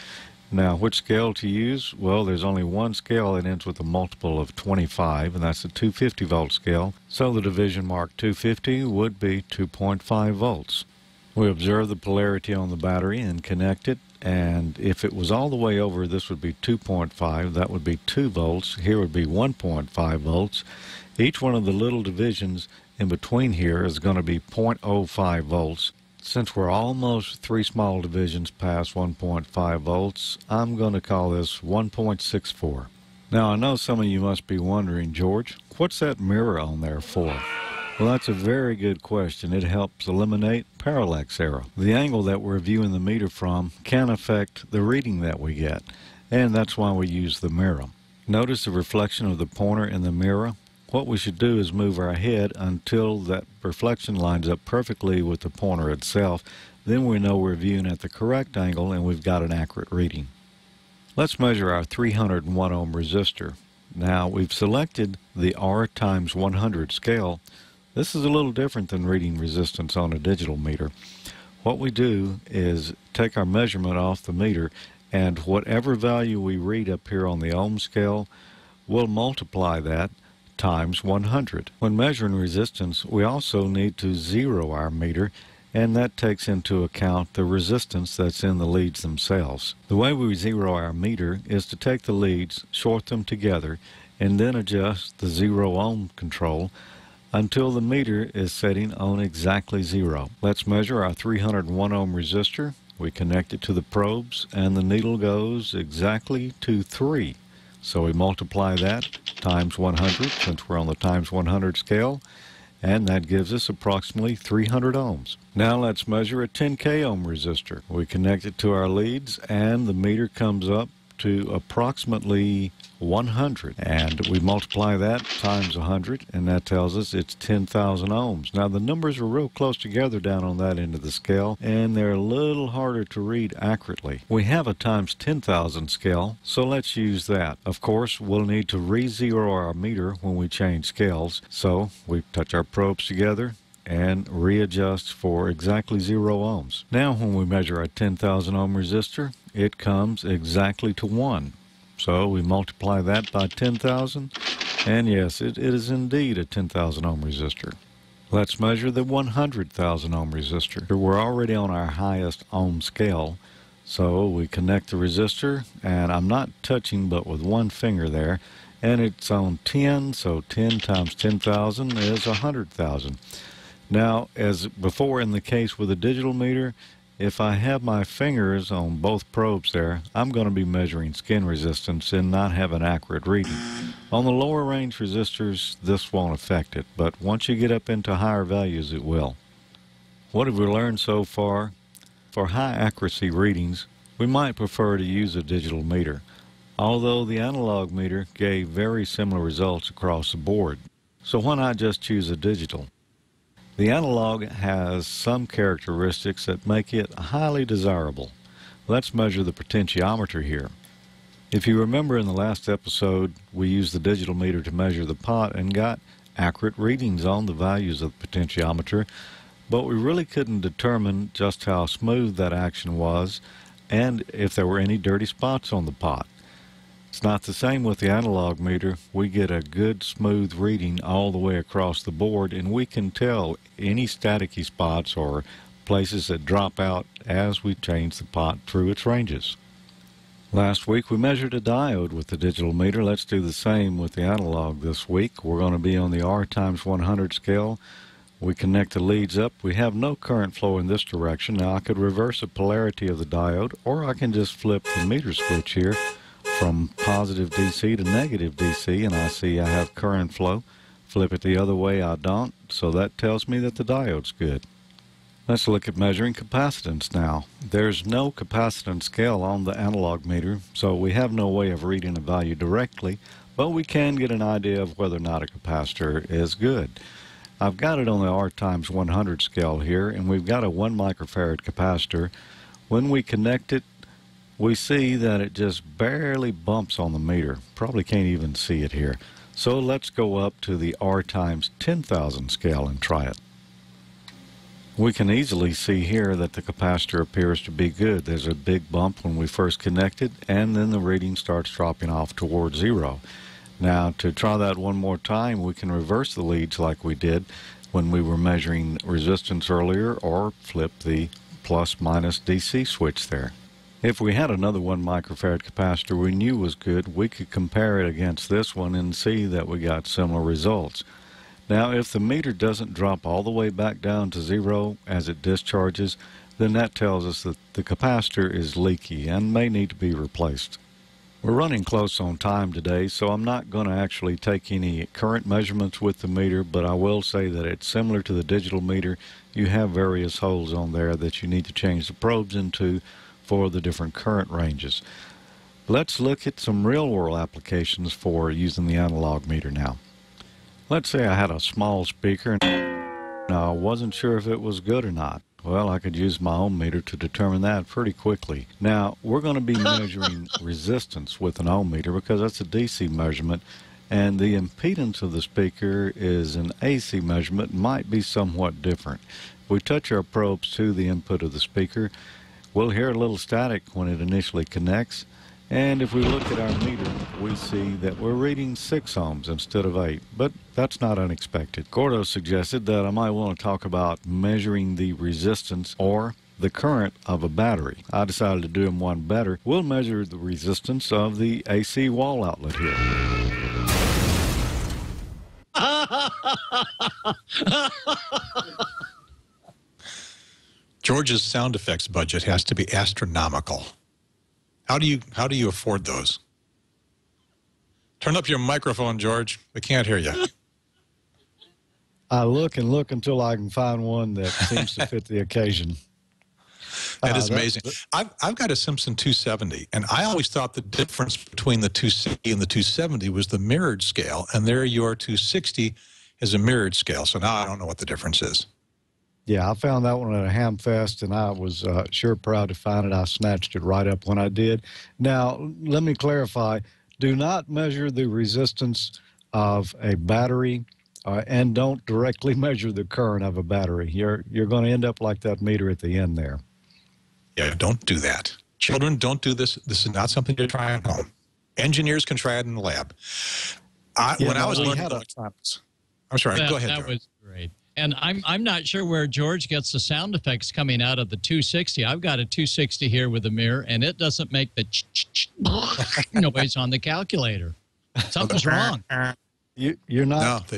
Now, which scale to use? Well, there's only one scale that ends with a multiple of 25, and that's the 250 volt scale. So the division marked 250 would be 2.5 volts. We observe the polarity on the battery and connect it, And if it was all the way over, this would be 2.5. That would be 2 volts. Here would be 1.5 volts. Each one of the little divisions in between here is going to be 0.05 volts. Since we're almost 3 small divisions past 1.5 volts, I'm going to call this 1.64. Now, I know some of you must be wondering, George, what's that mirror on there for? Well, that's a very good question. It helps eliminate parallax error. The angle that we're viewing the meter from can affect the reading that we get, and that's why we use the mirror. Notice the reflection of the pointer in the mirror. What we should do is move our head until that reflection lines up perfectly with the pointer itself. Then we know we're viewing at the correct angle and we've got an accurate reading. Let's measure our 301 ohm resistor. Now, we've selected the R times 100 scale. This is a little different than reading resistance on a digital meter. What we do is take our measurement off the meter, and whatever value we read up here on the ohm scale, we'll multiply that times 100. When measuring resistance, we also need to zero our meter, and that takes into account the resistance that's in the leads themselves. The way we zero our meter is to take the leads, short them together, and then adjust the 0 ohm control until the meter is setting on exactly 0. Let's measure our 301 ohm resistor. We connect it to the probes, and the needle goes exactly to 3. So we multiply that times 100, since we're on the times 100 scale, and that gives us approximately 300 ohms. Now let's measure a 10K ohm resistor. We connect it to our leads, and the meter comes up to approximately 100, and we multiply that times 100, and that tells us it's 10,000 ohms. Now the numbers are real close together down on that end of the scale, and they're a little harder to read accurately. We have a times 10,000 scale, so let's use that. Of course, we'll need to re-zero our meter when we change scales, so we touch our probes together and readjust for exactly 0 ohms. Now when we measure a 10,000 ohm resistor, it comes exactly to 1. So we multiply that by 10,000, and yes, it is indeed a 10,000 ohm resistor. Let's measure the 100,000 ohm resistor. We're already on our highest ohm scale, so we connect the resistor, and I'm not touching but with one finger there, and it's on 10, so 10 times 10,000 is 100,000. Now, as before in the case with a digital meter, if I have my fingers on both probes there, I'm going to be measuring skin resistance and not have an accurate reading. On the lower range resistors, this won't affect it, but once you get up into higher values, it will. What have we learned so far? For high accuracy readings, we might prefer to use a digital meter, although the analog meter gave very similar results across the board. So why not just choose a digital? The analog has some characteristics that make it highly desirable. Let's measure the potentiometer here. If you remember in the last episode, we used the digital meter to measure the pot and got accurate readings on the values of the potentiometer, but we really couldn't determine just how smooth that action was and if there were any dirty spots on the pot. It's not the same with the analog meter. We get a good smooth reading all the way across the board, and we can tell any staticky spots or places that drop out as we change the pot through its ranges. Last week we measured a diode with the digital meter. Let's do the same with the analog this week. We're going to be on the R times 100 scale. We connect the leads up. We have no current flow in this direction. Now I could reverse the polarity of the diode, or I can just flip the meter switch here from positive DC to negative DC, and I see I have current flow. Flip it the other way, I don't, so that tells me that the diode's good. Let's look at measuring capacitance now. There's no capacitance scale on the analog meter, so we have no way of reading a value directly, but we can get an idea of whether or not a capacitor is good. I've got it on the R times 100 scale here, and we've got a 1 microfarad capacitor. When we connect it, we see that it just barely bumps on the meter. Probably can't even see it here. So let's go up to the R times 10,000 scale and try it. We can easily see here that the capacitor appears to be good. There's a big bump when we first connect it, and then the reading starts dropping off towards 0. Now, to try that one more time, we can reverse the leads like we did when we were measuring resistance earlier, or flip the plus minus DC switch there. If we had another 1 microfarad capacitor we knew was good, we could compare it against this one and see that we got similar results. Now, if the meter doesn't drop all the way back down to 0 as it discharges, then that tells us that the capacitor is leaky and may need to be replaced. We're running close on time today, so I'm not going to actually take any current measurements with the meter, but I will say that it's similar to the digital meter. You have various holes on there that you need to change the probes into for the different current ranges. Let's look at some real-world applications for using the analog meter now. Let's say I had a small speaker and I wasn't sure if it was good or not. Well, I could use my ohm meter to determine that pretty quickly. Now, we're going to be measuring resistance with an ohm meter because that's a DC measurement, and the impedance of the speaker is an AC measurement, might be somewhat different. If we touch our probes to the input of the speaker, we'll hear a little static when it initially connects, and if we look at our meter, we see that we're reading 6 ohms instead of 8, but that's not unexpected. Gordo suggested that I might want to talk about measuring the resistance or the current of a battery. I decided to do them one better. We'll measure the resistance of the AC wall outlet here. George's sound effects budget has to be astronomical. How do you afford those? Turn up your microphone, George. We can't hear you. I look and look until I can find one that seems to fit the occasion. That is amazing. I've got a Simpson 270, and I always thought the difference between the 260 and the 270 was the mirrored scale, and there your 260 is a mirrored scale, so now I don't know what the difference is. Yeah, I found that one at a ham fest, and I was sure proud to find it. I snatched it right up when I did. Now, let me clarify. Do not measure the resistance of a battery, and don't directly measure the current of a battery. You're going to end up like that meter at the end there. Yeah, don't do that. Children, don't do this. This is not something to try at home. Engineers can try it in the lab. When I was learning electronics, I'm sorry, go ahead. That was great. And I'm not sure where George gets the sound effects coming out of the 260. I've got a 260 here with a mirror, and it doesn't make the noise on the calculator. Something's wrong. You're not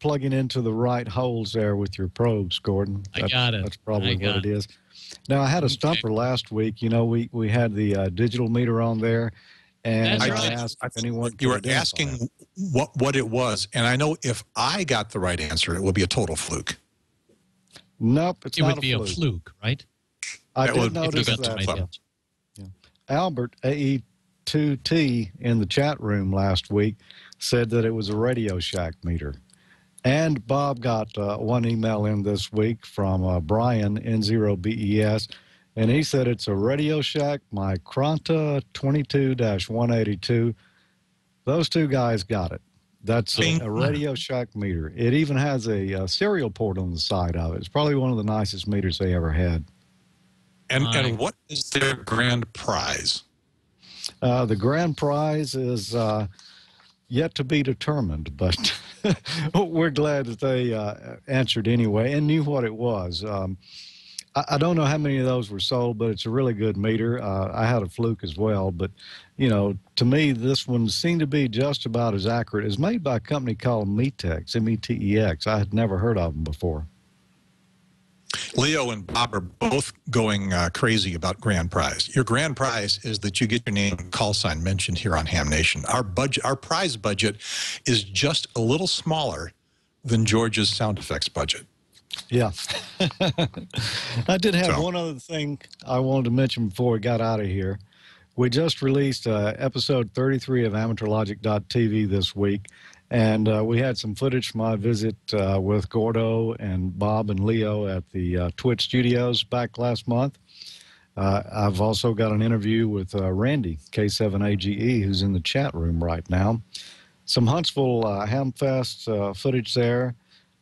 plugging into the right holes there with your probes, Gordon. I got it. That's probably what it is. Now, I had a stumper last week. You know, we had the digital meter on there. And I asked if anyone you were asking what it was, and I know if I got the right answer, it would be a total fluke. Nope, it's not a fluke. It would be a fluke, right? I did notice that. Yeah. Albert, AE2T, in the chat room last week said that it was a Radio Shack meter. And Bob got one email in this week from Brian, N0BES, and he said it's a Radio Shack Micronta 22-182. Those two guys got it. That's a Radio Shack meter. It even has a serial port on the side of it. It's probably one of the nicest meters they ever had. And what is their grand prize? The grand prize is yet to be determined, but we're glad that they answered anyway and knew what it was. I don't know how many of those were sold, but it's a really good meter. I had a fluke as well, but, you know, to me, this one seemed to be just about as accurate. It's made by a company called Metex, M-E-T-E-X. I had never heard of them before. Leo and Bob are both going crazy about grand prize. Your grand prize is that you get your name and call sign mentioned here on Ham Nation. Our prize budget is just a little smaller than George's sound effects budget. Yeah. I did have one other thing I wanted to mention before we got out of here. We just released episode 33 of AmateurLogic.tv this week, and we had some footage from my visit with Gordo and Bob and Leo at the Twitch studios back last month. I've also got an interview with Randy, K7AGE, who's in the chat room right now. Some Huntsville Hamfest footage there,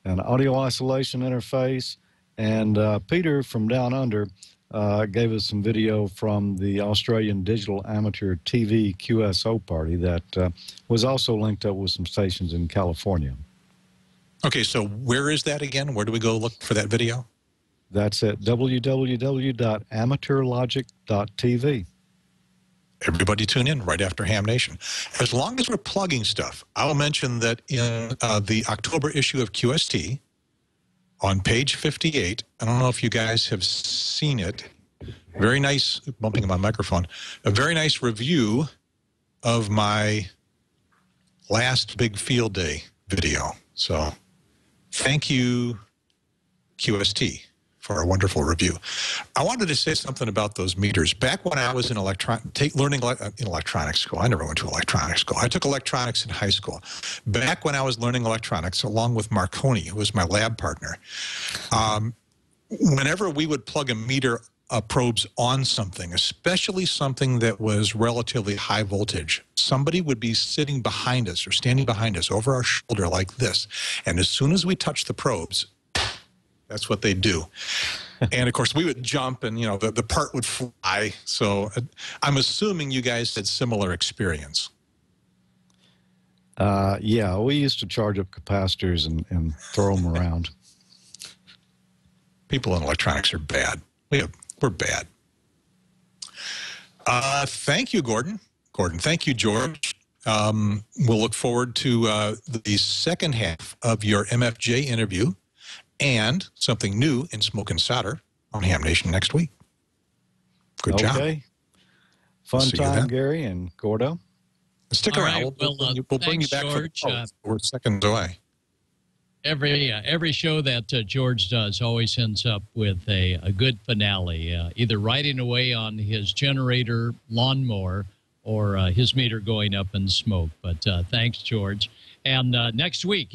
an audio isolation interface, and Peter from Down Under gave us some video from the Australian Digital Amateur TV QSO party that was also linked up with some stations in California. Okay, so where is that again? Where do we go look for that video? That's at www.amateurlogic.tv. Everybody tune in right after Ham Nation. As long as we're plugging stuff, I'll mention that in the October issue of QST, on page 58, I don't know if you guys have seen it, very nice, bumping my microphone, a very nice review of my last big field day video. So thank you, QST, for a wonderful review. I wanted to say something about those meters. Back when I was in learning in electronics school, I never went to electronics school. I took electronics in high school. Back when I was learning electronics, along with Marconi, who was my lab partner, whenever we would plug a meter probes on something, especially something that was relatively high voltage, somebody would be sitting behind us or standing behind us over our shoulder like this. And as soon as we touch the probes, that's what they do. And, of course, we would jump and, you know, the part would fly. So I'm assuming you guys had similar experience. Yeah, we used to charge up capacitors and throw them around. People in electronics are bad. We're bad. Thank you, Gordon. Thank you, George. We'll look forward to the second half of your MFJ interview and something new in Smoke and Solder on Ham Nation next week. Good job. Okay. Fun time, Gary and Gordo. Stick around. Right, We'll bring you back, George. We're seconds away. Every show that George does always ends up with a good finale, either riding away on his generator lawnmower or his meter going up in smoke. But thanks, George. And next week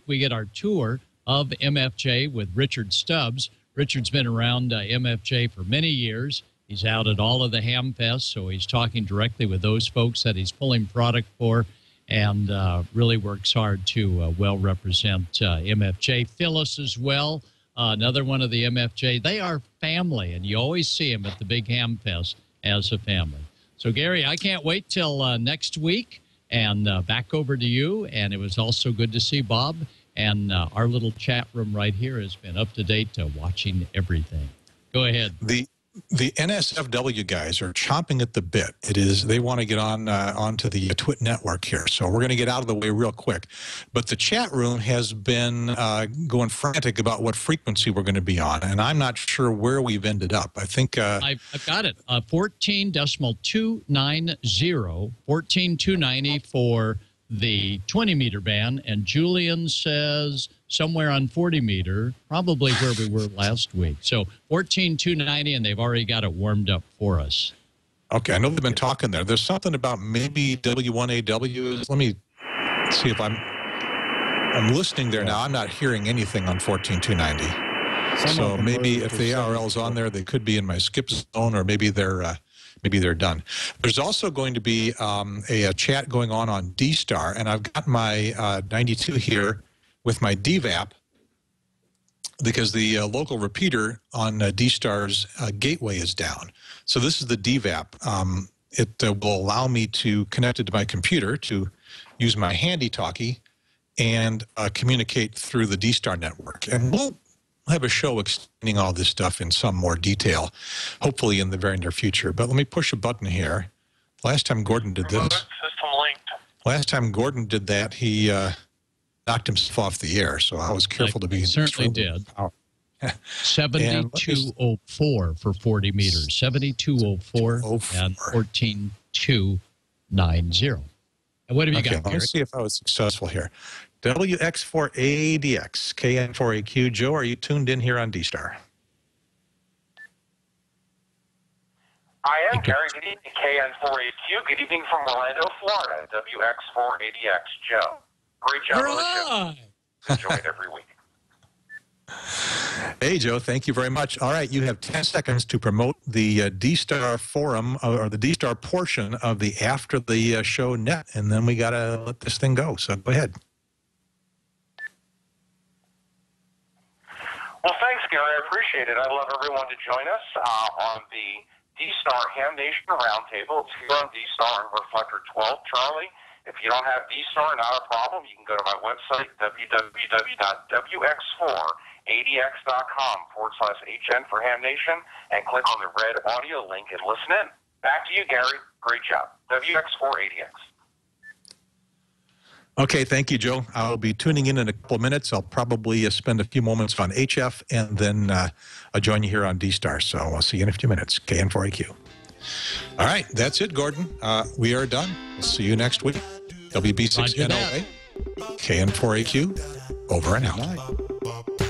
we get our tour of MFJ with Richard Stubbs. Richard's been around MFJ for many years. He's out at all of the Ham Fest, so he's talking directly with those folks that he's pulling product for, and really works hard to well represent MFJ. Phyllis as well, another one of the MFJ. They are family, and you always see them at the big Ham Fest as a family. So, Gary, I can't wait till next week, and back over to you. And it was also good to see Bob. And our little chat room right here has been up to date, watching everything. Go ahead. The NSFW guys are chomping at the bit. They want to get onto the TWIT network here. So we're going to get out of the way real quick. But the chat room has been going frantic about what frequency we're going to be on, and I'm not sure where we've ended up. I think I've got it. 14.290, 14.290 for the 20 meter band, and Julian says somewhere on 40 meter, probably where we were last week. So 14.290, and they've already got it warmed up for us. Okay, I know they've been talking there. There's something about maybe W1AW. Let me see if I'm listening there now. I'm not hearing anything on 14.290. So maybe if the ARL's on there, they could be in my skip zone, or maybe they're done. There's also going to be a chat going on D-Star, and I've got my 92 here with my DVAP because the local repeater on D-Star's gateway is down. So this is the DVAP. It will allow me to connect it to my computer to use my handy-talkie and communicate through the D-Star network. And we'll have a show explaining all this stuff in some more detail, hopefully in the very near future. But let me push a button here. Last time Gordon did this. System linked. Last time Gordon did that, he knocked himself off the air. So I was careful to be. He certainly did. 7204 for 40 meters. 7204 and 14.290. And what have you got, Gary? Let's see if I was successful here. WX4ADX, KN4AQ. Joe, are you tuned in here on D-Star? I am, Gary. Good evening, KN4AQ. Good evening from Orlando, Florida. WX4ADX, Joe. Great job on the show. Enjoy it every week. Hey, Joe, thank you very much. All right, you have 10 seconds to promote the D-Star forum, or the D-Star portion of the After the Show net, and then we got to let this thing go. So go ahead. Well, thanks, Gary. I appreciate it. I'd love everyone to join us on the D-Star Ham Nation Roundtable. It's here on D-Star and Reflector 12, Charlie. If you don't have D-Star, not a problem. You can go to my website, www.wx4adx.com/HN for Ham Nation, and click on the red audio link and listen in. Back to you, Gary. Great job. WX480X. Okay, thank you, Joe. I'll be tuning in a couple of minutes. I'll probably spend a few moments on HF, and then I'll join you here on D-Star. So I'll see you in a few minutes. KN4AQ. All right, that's it, Gordon. We are done. We'll see you next week. WB6NLA, KN4AQ, over and out.